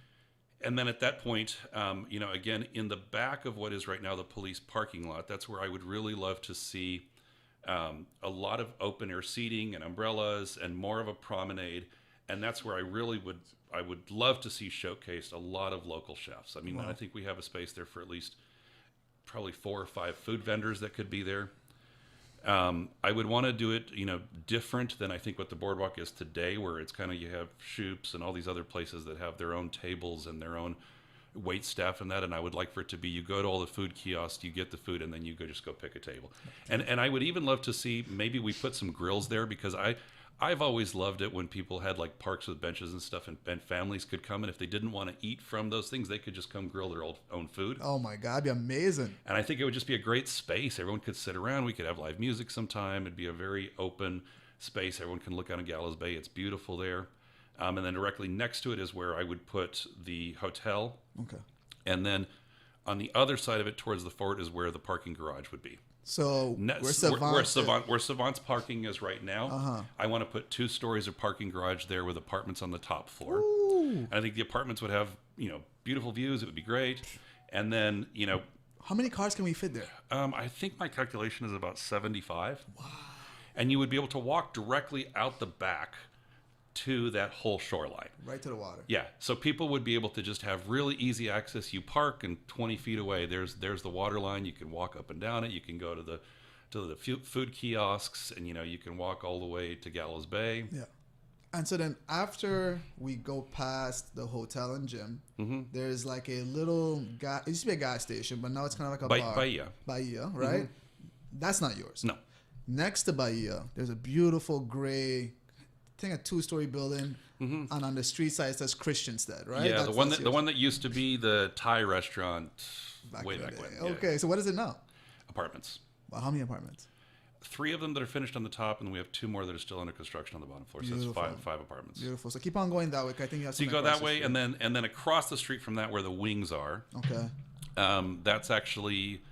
And then at that point, again, in the back of what is right now the police parking lot, that's where I would really love to see a lot of open air seating and umbrellas and more of a promenade. And that's where I would love to see showcased a lot of local chefs. I mean, I think we have a space there for at least probably 4 or 5 food vendors that could be there. I would want to do it, different than I think what the boardwalk is today, where it's kind of, you have Shoops and all these other places that have their own tables and their own wait staff and that. And I would like for it to be, you go to all the food kiosks, you get the food, and then you just go pick a table. And I would even love to see, maybe we put some grills there, because I've always loved it when people had like parks with benches and stuff, and families could come, and if they didn't want to eat from those things, they could just come grill their own food. Oh my God, it'd be amazing. And I think it would just be a great space. Everyone could sit around. We could have live music sometime. It'd be a very open space. Everyone can look out on Gallows Bay. It's beautiful there. And then directly next to it is where I would put the hotel. Okay. And then on the other side of it towards the fort is where the parking garage would be. So where Savant's parking is right now, I want to put 2 stories of parking garage there with apartments on the top floor. Ooh. And I think the apartments would have, beautiful views. It would be great. And then, how many cars can we fit there? I think my calculation is about 75. Wow. And you would be able to walk directly out the back to that whole shoreline. Right to the water. Yeah. So people would be able to just have really easy access. You park, and 20 feet away, there's the water line. You can walk up and down it. You can go to the food kiosks, and you can walk all the way to Gallows Bay. Yeah. And so then after we go past the hotel and gym, there's like a little it used to be a gas station, but now it's kind of like a bar. Bahia, right? That's not yours. No. Next to Bahia, there's a beautiful gray, I think a 2-story building, and on the street side it says Christiansted, right? Yeah, the one that used to be the Thai restaurant way back when. Okay, so what is it now? Apartments. Wow, how many apartments? 3 of them that are finished on the top, and we have 2 more that are still under construction on the bottom floor. So Beautiful. it's five apartments. Beautiful. So keep on going that way. 'Cause I think you have So you something go across that the way, street. and then across the street from that, where the wings are, Okay. that's actually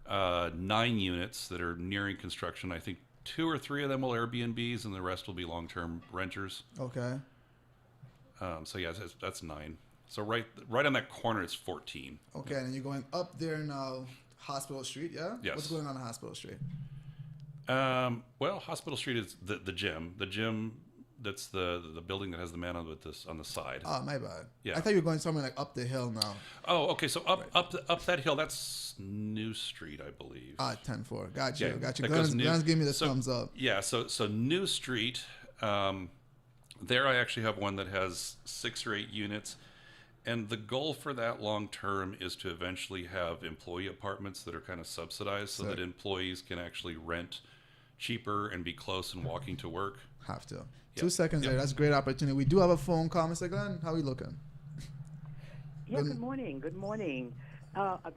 9 units that are nearing construction. I think 2 or 3 of them will Airbnbs, and the rest will be long-term renters. Okay. So yeah, that's 9. So right on that corner is 14. Okay, and you're going up there now, Hospital Street, yeah? Yes. What's going on in Hospital Street? Well, Hospital Street is the gym. The gym, that's the building that has the man on the side. Oh, my bad. Yeah. I thought you were going somewhere like up the hill now. Oh, okay. So up that hill, that's New Street, I believe. 10-4. Got you. Yeah, Got you. that goes Glenn's giving me the so- thumbs up. Yeah. So New Street, there I actually have one that has 6 or 8 units. And the goal for that long term is to eventually have employee apartments that are kind of subsidized so that employees can actually rent cheaper and be close and walking to work. Have to. Yep. 2 seconds there. That's a great opportunity. We do have a phone call. Mr. Glenn, how are we looking? Yeah, good morning. Good morning.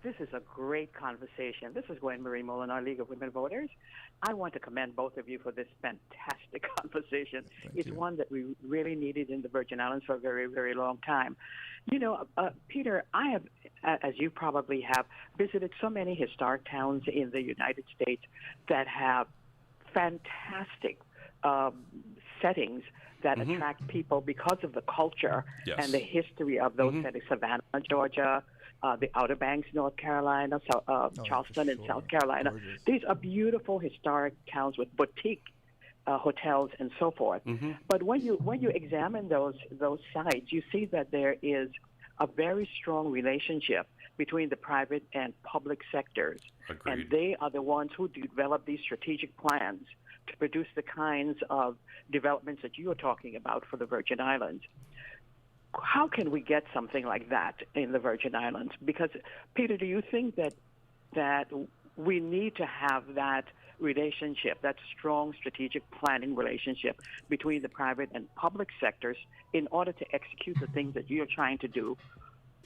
This is a great conversation. This is Gwen Marie Molinar, League of Women Voters. I want to commend both of you for this fantastic conversation. It's one that we really needed in the Virgin Islands for a very, very long time. You know, Peter, I have, as you probably have, visited so many historic towns in the United States that have fantastic settings that attract people because of the culture and the history of those settings. Savannah, Georgia, the Outer Banks, North Carolina, Charleston in South Carolina. Gorgeous. These are beautiful historic towns with boutique hotels and so forth. But when you examine those sites, you see that there is a very strong relationship between the private and public sectors. Agreed. And they are the ones who develop these strategic plans to produce the kinds of developments that you are talking about for the Virgin Islands. How can we get something like that in the Virgin Islands? Because, Peter, do you think that we need to have that relationship, that strong strategic planning relationship between the private and public sectors in order to execute the things that you're trying to do?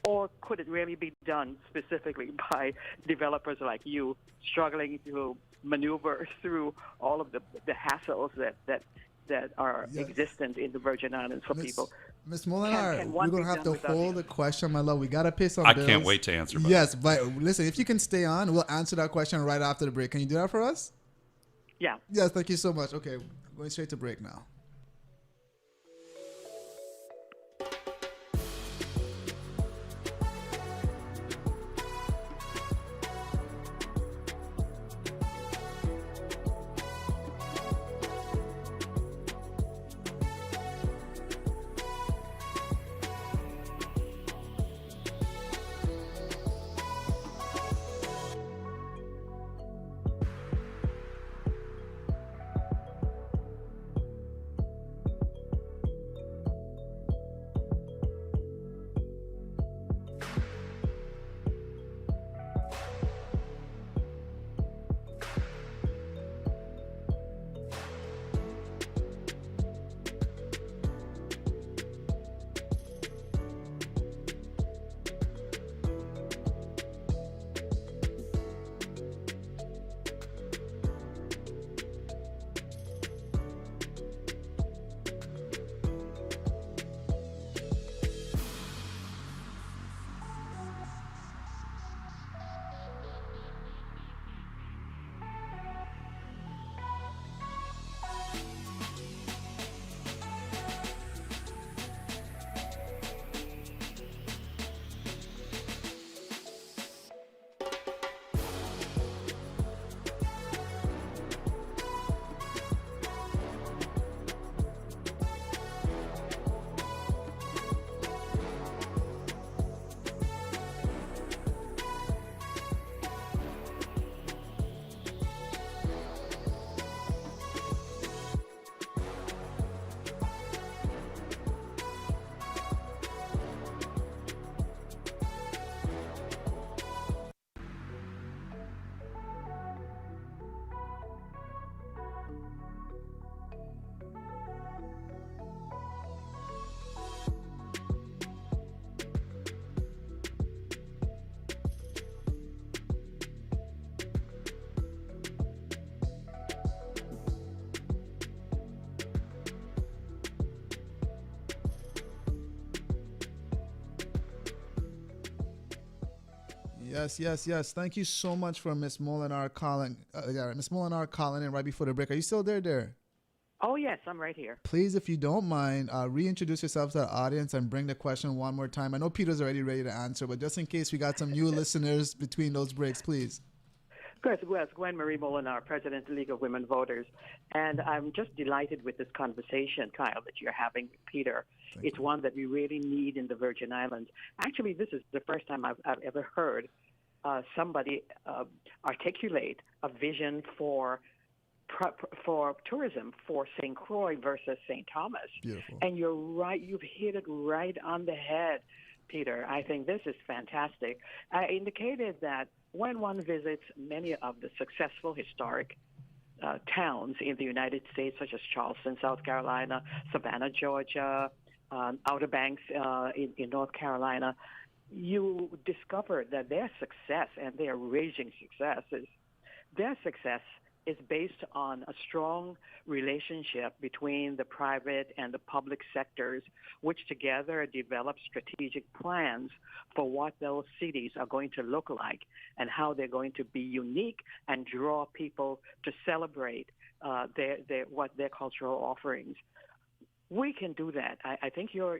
Or could it really be done specifically by developers like you struggling to maneuver through all of the hassles that are existent in the Virgin Islands for people? Ms. Molinar, Can we're one going be to have done to without hold the the question, my love. We got to pay some I bills. can't wait to answer. Buddy. Yes, but listen, if you can stay on, we'll answer that question right after the break. Can you do that for us? Yeah. Yes, thank you so much. Okay, going straight to break now. Yes. Thank you so much for Miss Molinar calling. Miss Molinar calling in right before the break. Are you still there? Oh, yes, I'm right here. Please, if you don't mind, reintroduce yourself to the audience and bring the question one more time. I know Peter's already ready to answer, but just in case we got some new listeners between those breaks, please. Yes, Gwen Marie Molinar, President of the League of Women Voters. And I'm just delighted with this conversation, Kyle, that you're having with Peter. It's one that we really need in the Virgin Islands. Actually, this is the first time I've ever heard somebody articulate a vision for tourism for St. Croix versus St. Thomas. Beautiful. And you're right. You've hit it right on the head, Peter. I think this is fantastic. I indicated that when one visits many of the successful historic towns in the United States, such as Charleston, South Carolina, Savannah, Georgia, Outer Banks in North Carolina, you discover that their success and their raging successes, their success is based on a strong relationship between the private and the public sectors, which together develop strategic plans for what those cities are going to look like and how they're going to be unique and draw people to celebrate their cultural offerings. We can do that. I think your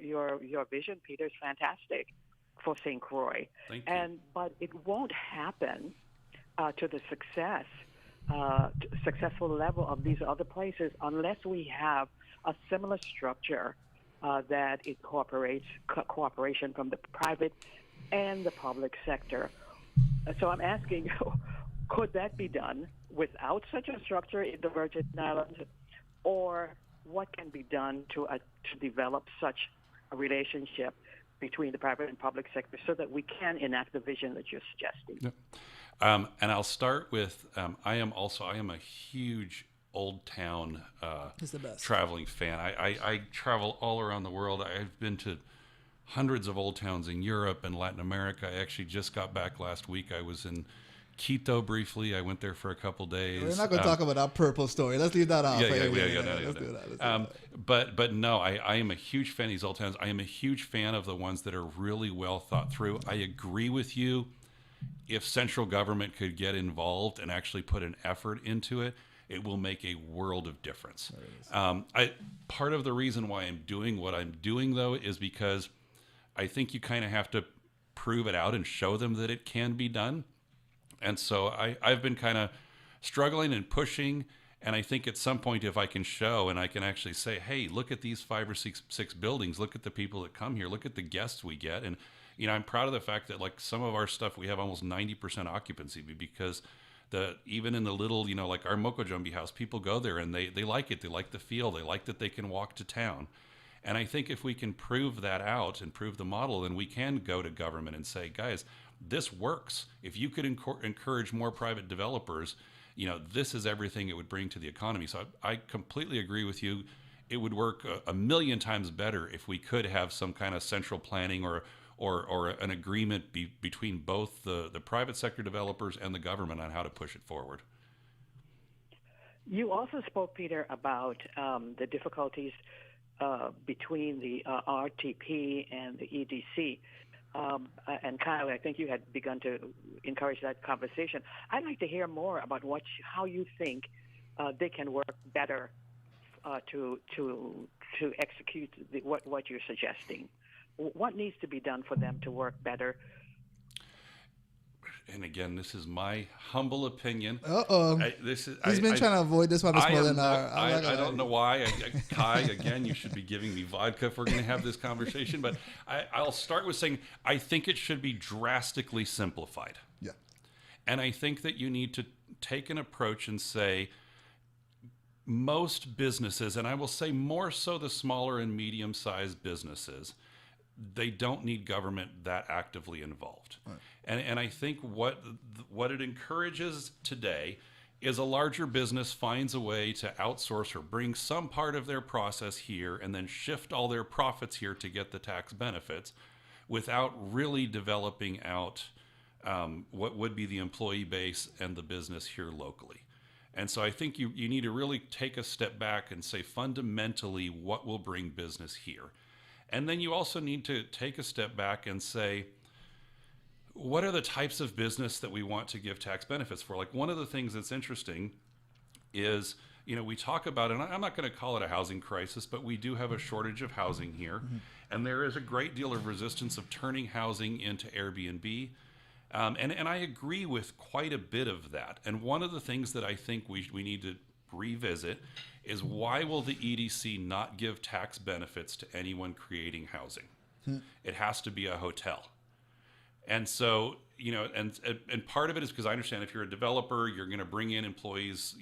vision, Peter, is fantastic for St. Croix. Thank you. But it won't happen to the successful level of these other places unless we have a similar structure that incorporates cooperation from the private and the public sector. So I'm asking, could that be done without such a structure in the Virgin Islands, or what can be done to develop such a relationship between the private and public sector so that we can enact the vision that you're suggesting? Yep. And I'll start with, I am a huge old town traveling fan. I travel all around the world. I've been to hundreds of old towns in Europe and Latin America. I actually just got back last week. I was in Quito briefly. I went there for a couple days. We're not going to talk about that purple story. Let's leave that off. Let's do that. But no, I am a huge fan of these old towns. I am a huge fan of the ones that are really well thought through. I agree with you. If central government could get involved and actually put an effort into it, it will make a world of difference. Part of the reason why I'm doing what I'm doing, though, is because I think you kind of have to prove it out and show them that it can be done. And so I've been kind of struggling and pushing. And I think at some point, if I can show and I can actually say, hey, look at these 5 or 6 buildings, look at the people that come here, look at the guests we get. And I'm proud of the fact that like some of our stuff, we have almost 90% occupancy because even in the little, like our Mokojumbi house, people go there and they like it. They like the feel. They like that they can walk to town. And I think if we can prove that out and prove the model, then we can go to government and say, guys, this works. If you could encourage more private developers, this is everything it would bring to the economy. So I completely agree with you. It would work a million times better if we could have some kind of central planning or an agreement between both the private sector developers and the government on how to push it forward. You also spoke, Peter, about the difficulties between the RTP and the EDC. And Kyle, I think you had begun to encourage that conversation. I'd like to hear more about how you think they can work better to execute what you're suggesting. What needs to be done for them to work better? And again, this is my humble opinion. He's been trying to avoid this one this morning. I don't know why. Kai, again, you should be giving me vodka if we're going to have this conversation. But I'll start with saying I think it should be drastically simplified. Yeah. And I think that you need to take an approach and say most businesses, and I will say more so the smaller and medium-sized businesses, they don't need government that actively involved. Right. And I think what it encourages today is a larger business finds a way to outsource or bring some part of their process here and then shift all their profits here to get the tax benefits without really developing out what would be the employee base and the business here locally. And so I think you need to really take a step back and say fundamentally what will bring business here. And then you also need to take a step back and say, what are the types of business that we want to give tax benefits for? Like, one of the things that's interesting is, we talk about, and I'm not going to call it a housing crisis, but we do have a shortage of housing here. And there is a great deal of resistance of turning housing into Airbnb. And I agree with quite a bit of that. And one of the things that I think we need to revisit is, why will the EDC not give tax benefits to anyone creating housing? It has to be a hotel. And so, and part of it is because I understand if you're a developer, you're going to bring in employees,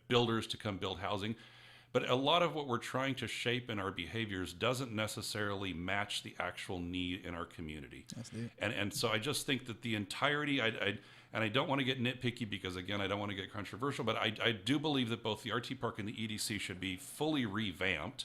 builders to come build housing. But a lot of what we're trying to shape in our behaviors doesn't necessarily match the actual need in our community. And so I just think that the entirety, and I don't want to get nitpicky because, again, I don't want to get controversial, but I do believe that both the RT Park and the EDC should be fully revamped.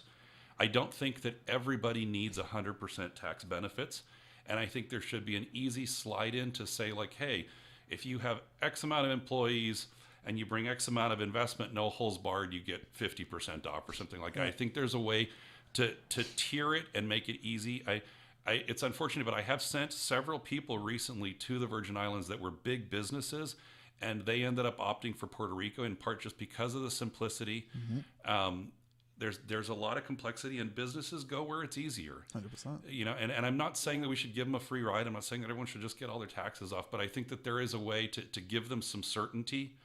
I don't think that everybody needs 100% tax benefits. And I think there should be an easy slide in to say, like, hey, if you have X amount of employees and you bring X amount of investment, no holes barred, you get 50% off or something like that. I think there's a way to tier it and make it easy. It's unfortunate, but I have sent several people recently to the Virgin Islands that were big businesses, and they ended up opting for Puerto Rico, in part just because of the simplicity. There's a lot of complexity, and businesses go where it's easier. 100%. And I'm not saying that we should give them a free ride. I'm not saying that everyone should just get all their taxes off, but I think that there is a way to give them some certainty.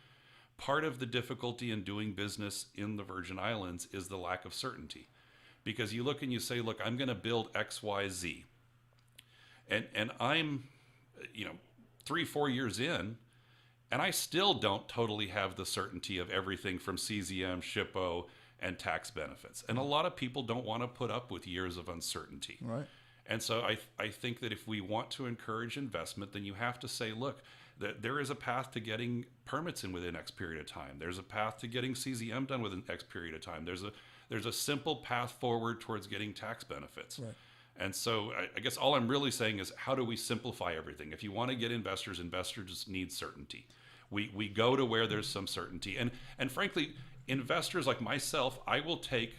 Part of the difficulty in doing business in the Virgin Islands is the lack of certainty, because you look and you say, look, I'm going to build X, Y, Z. And I'm, 3-4 years in, and I still don't totally have the certainty of everything from CZM, SHPO, and tax benefits. And a lot of people don't want to put up with years of uncertainty. Right. And so I think that if we want to encourage investment, then you have to say, look, there is a path to getting permits in within X period of time. There's a path to getting CZM done within X period of time. There's a simple path forward towards getting tax benefits. Right. And so I guess all I'm really saying is, how do we simplify everything? If you want to get investors just need certainty. We go to where there's some certainty. And frankly, investors like myself, I will take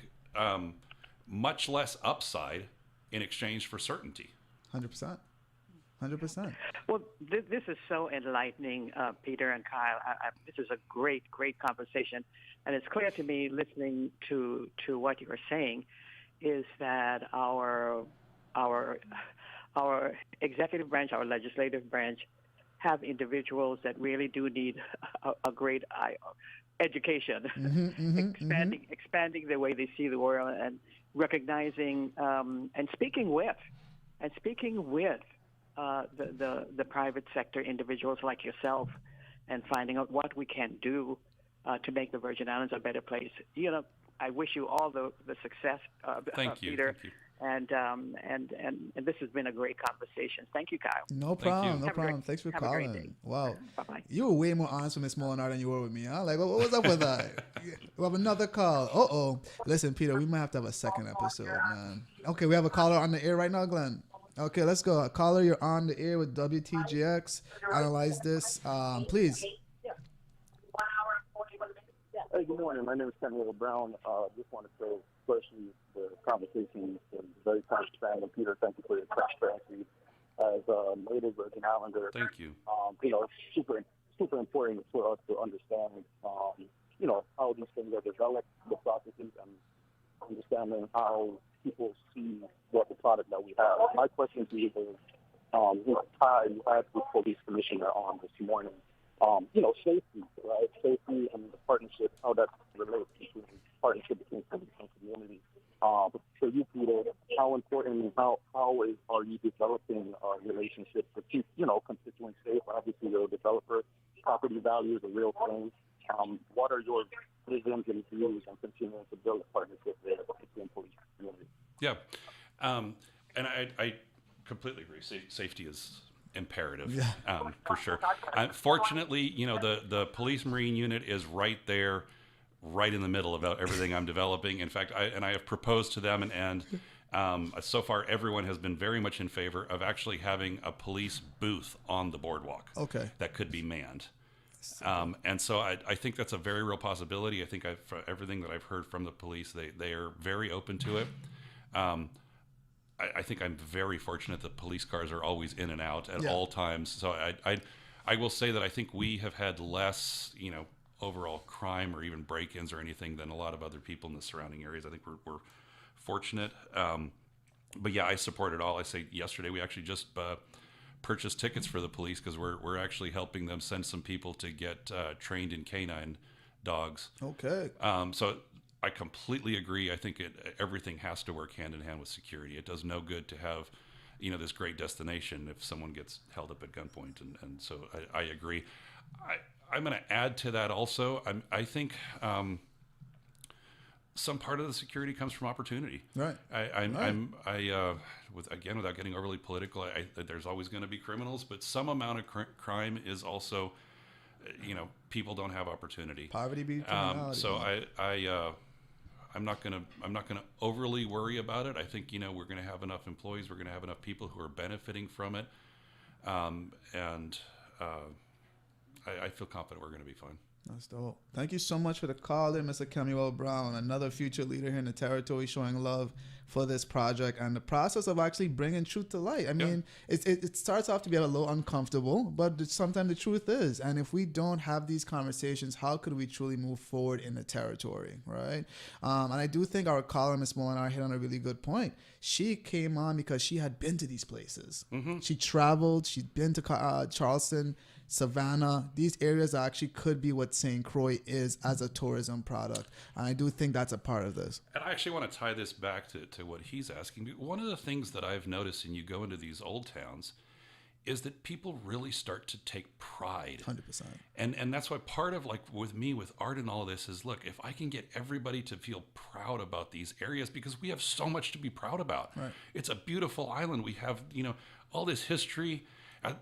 much less upside in exchange for certainty. 100%. 100%. Well, this is so enlightening, Peter and Kyle. This is a great conversation. And it's clear to me, listening to what you're saying, is that our executive branch, our legislative branch, have individuals that really do need a great education, expanding the way they see the world, and recognizing and speaking with the private sector individuals like yourself, and finding out what we can do to make the Virgin Islands a better place. I wish you all the success, Thank you. Peter. Thank you. And this has been a great conversation. Thank you, Kyle. No problem. Thanks for calling. Wow. Bye-bye. You were way more honest with Miss Molinar than you were with me. Huh? Like, what was up with that? We have another call. Uh-oh. Listen, Peter, we might have to have a second episode, man. Okay, we have a caller on the air right now, Glenn. Okay, let's go. Caller, you're on the air with WTGX. Analyze this, please. Hey, good morning. My name is Cornelius Brown. Just want to say, especially the conversation is very transparent. And Peter, thank you for your transparency as a native Virgin Islander. Thank you. It's super important for us to understand, how these things are developed, the processes, and understanding how people see what the product that we have. My question to you is, Kai, you had the police commissioner on this morning. Safety, right? Safety and the partnership, how that relates between partnership between police and community. But for you, Peter, how important and how are you developing relationships to keep, constituents safe? Obviously, you're a developer. Property value is a real thing. What are your visions and views on continuing to build a partnership there between police and community? Yeah. And I completely agree. Safety is imperative, for sure. Fortunately, the police marine unit is right there, right in the middle of everything I'm developing. In fact, I have proposed to them, and so far everyone has been very much in favor of actually having a police booth on the boardwalk. Okay. That could be manned. And so I think that's a very real possibility. I think for everything that I've heard from the police, they are very open to it. I think I'm very fortunate that police cars are always in and out at Yeah. all times. So I will say that I think we have had less, overall crime or even break-ins or anything than a lot of other people in the surrounding areas. I think we're fortunate. But yeah, I support it all. I say yesterday we actually just purchased tickets for the police because we're actually helping them send some people to get trained in canine dogs. Okay. So I completely agree. I think everything has to work hand in hand with security. It does no good to have, this great destination if someone gets held up at gunpoint. And so I agree. I'm going to add to that also. I think some part of the security comes from opportunity. Right. Without getting overly political, there's always going to be criminals, but some amount of crime is also, people don't have opportunity. Poverty beats criminality. So I'm not gonna overly worry about it. I think we're gonna have enough employees. We're gonna have enough people who are benefiting from it, and I feel confident we're gonna be fine. That's dope. Thank you so much for the call there, Mr. Kemuel Brown, another future leader here in the territory showing love for this project and the process of actually bringing truth to light. I mean, it starts off to be a little uncomfortable, but sometimes the truth is. And if we don't have these conversations, how could we truly move forward in the territory, right? And I do think our caller, Ms. Molinar, hit on a really good point. She came on because she had been to these places. Mm-hmm. She traveled. She'd been to Charleston, Savannah. These areas actually could be what St. Croix is as a tourism product. And I do think that's a part of this. And I actually want to tie this back to what he's asking. One of the things that I've noticed when you go into these old towns is that people really start to take pride. 100%. And that's why part of, like, with me, with art and all of this is, look, if I can get everybody to feel proud about these areas, because we have so much to be proud about. Right. It's a beautiful island. We have, all this history.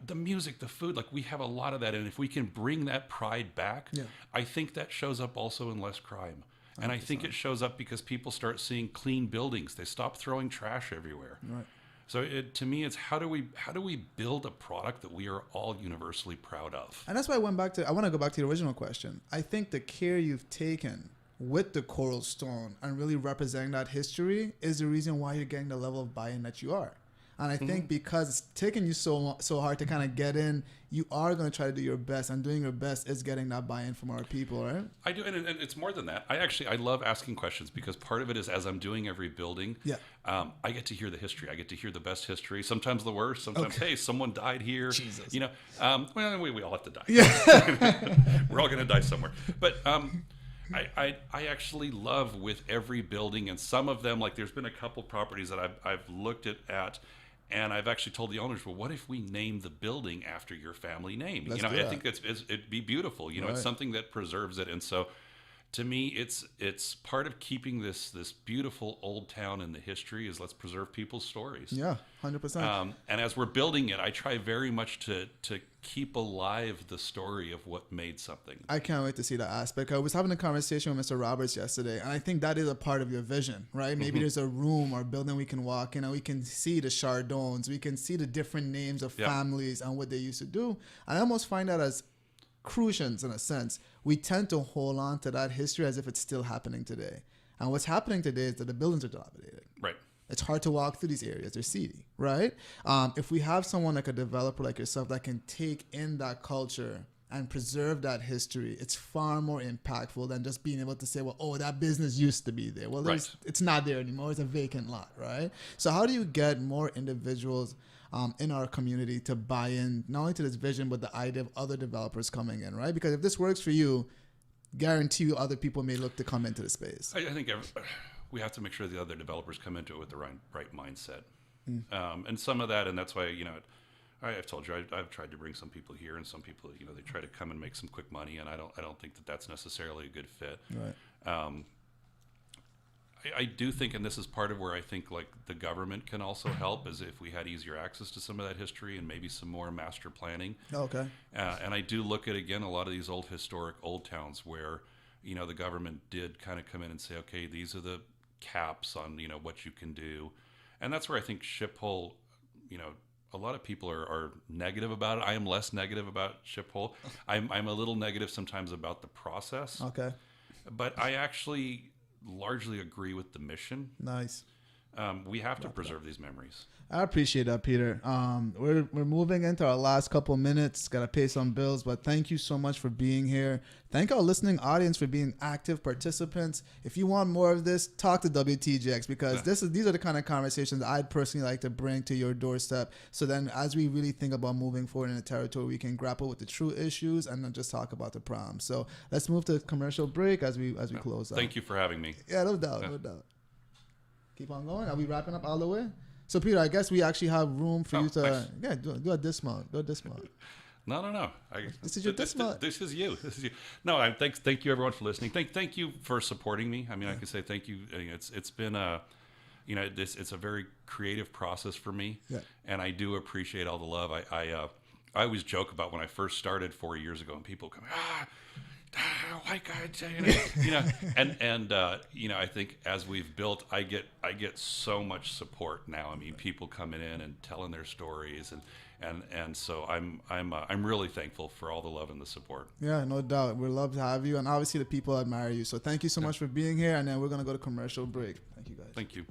The music, the food, like, we have a lot of that. And if we can bring that pride back, I think that shows up also in less crime. 100%. And I think it shows up because people start seeing clean buildings. They stop throwing trash everywhere. Right. So to me, it's how do we build a product that we are all universally proud of? And that's why I want to go back to the original question. I think the care you've taken with the coral stone and really representing that history is the reason why you're getting the level of buy-in that you are. And I think because it's taking you so hard to kind of get in, you are going to try to do your best. And doing your best is getting that buy-in from our people, right? I do. And it's more than that. I love asking questions because part of it is as I'm doing every building, I get to hear the history. I get to hear the best history, sometimes the worst, sometimes, hey, someone died here. Jesus. We all have to die. Yeah. We're all going to die somewhere. But I actually love with every building, and some of them, like there's been a couple properties that I've looked at, and I've actually told the owners, well, what if we name the building after your family name? Let's I think it'd be beautiful. Right. It's something that preserves it. And so to me, it's part of keeping this beautiful old town in the history is let's preserve people's stories. Yeah, 100%. And as we're building it, I try very much to keep alive the story of what made something. I can't wait to see that aspect. I was having a conversation with Mr. Roberts yesterday, and I think that is a part of your vision, right? Maybe there's a room or building we can walk in, and we can see the Chardons, we can see the different names of families and what they used to do. And I almost find that as Crucians, in a sense, we tend to hold on to that history as if it's still happening today. And what's happening today is that the buildings are dilapidated. Right. It's hard to walk through these areas. They're seedy, right? If we have someone like a developer like yourself that can take in that culture and preserve that history, it's far more impactful than just being able to say, well, oh, that business used to be there. Well, it's not there anymore. It's a vacant lot, right? So how do you get more individuals in our community to buy in, not only to this vision, but the idea of other developers coming in, right? Because if this works for you, guarantee you other people may look to come into the space. I think we have to make sure the other developers come into it with the right mindset. And some of that, and that's why, I've told you, I've tried to bring some people here, and some people, they try to come and make some quick money, and I don't think that that's necessarily a good fit. Right. I do think, and this is part of where I think like the government can also help, is if we had easier access to some of that history and maybe some more master planning. Okay. And I do look at, again, a lot of these historic old towns where, the government did kind of come in and say, okay, these are the caps on, what you can do. And that's where I think Shiphole, a lot of people are negative about it. I am less negative about Shiphole. I'm a little negative sometimes about the process. Okay. But I actually largely agree with the mission. Nice. we have to preserve these memories. I appreciate that, Peter. We're moving into our last couple minutes. Got to pay some bills, but thank you so much for being here. Thank our listening audience for being active participants. If you want more of this, talk to WTJX, because these are the kind of conversations I'd personally like to bring to your doorstep. So then, as we really think about moving forward in the territory, we can grapple with the true issues and not just talk about the problems. So let's move to a commercial break as we close out. Thank you for having me. Yeah, no doubt, no doubt. Keep on going. Are we wrapping up all the way? So, Peter, I guess we actually have room for you to do a dismount. Do a dismount. No. This is your dismount. This is you. No, thank you everyone for listening. Thank you for supporting me. I mean, I can say thank you. It's been it's a very creative process for me, and I do appreciate all the love. I always joke about when I first started 4 years ago, and people come, white guy, and I think as we've built, I get so much support now. I mean, people coming in and telling their stories, and so I'm really thankful for all the love and the support. Yeah, no doubt. We'd love to have you, and obviously the people admire you. So thank you so much for being here, and then we're gonna go to commercial break. Thank you, guys. Thank you.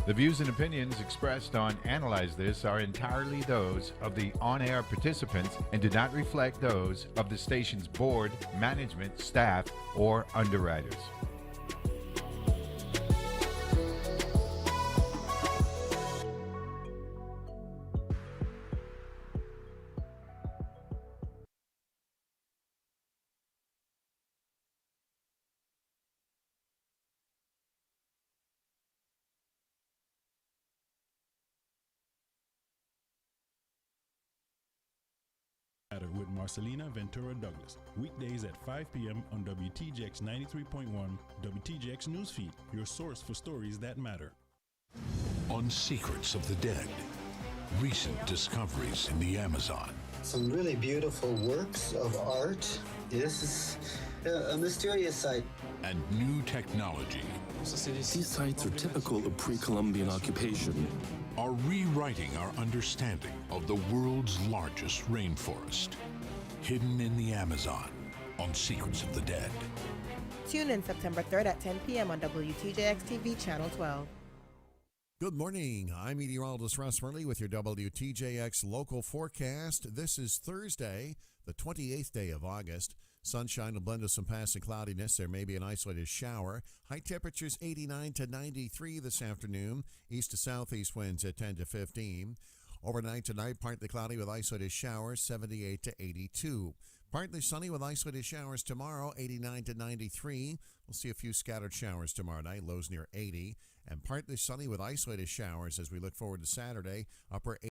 The views and opinions expressed on Analyze This are entirely those of the on-air participants and do not reflect those of the station's board, management, staff, or underwriters. With Marcelina Ventura Douglas, weekdays at 5 p.m. on WTJX 93.1, WTJX Newsfeed, your source for stories that matter. On Secrets of the Dead, recent discoveries in the Amazon. Some really beautiful works of art. This is a mysterious site. And new technology. These sites are typical of pre-Columbian occupation. Are rewriting our understanding of the world's largest rainforest. Hidden in the Amazon on Secrets of the Dead. Tune in September 3rd at 10 p.m. on WTJX TV Channel 12. Good morning. I'm meteorologist Russ Murley with your WTJX local forecast. This is Thursday, the 28th day of August. Sunshine will blend with some passing cloudiness. There may be an isolated shower. High temperatures 89 to 93 this afternoon. East to southeast winds at 10 to 15. Overnight tonight, partly cloudy with isolated showers, 78 to 82. Partly sunny with isolated showers tomorrow, 89 to 93. We'll see a few scattered showers tomorrow night, lows near 80. And partly sunny with isolated showers as we look forward to Saturday, upper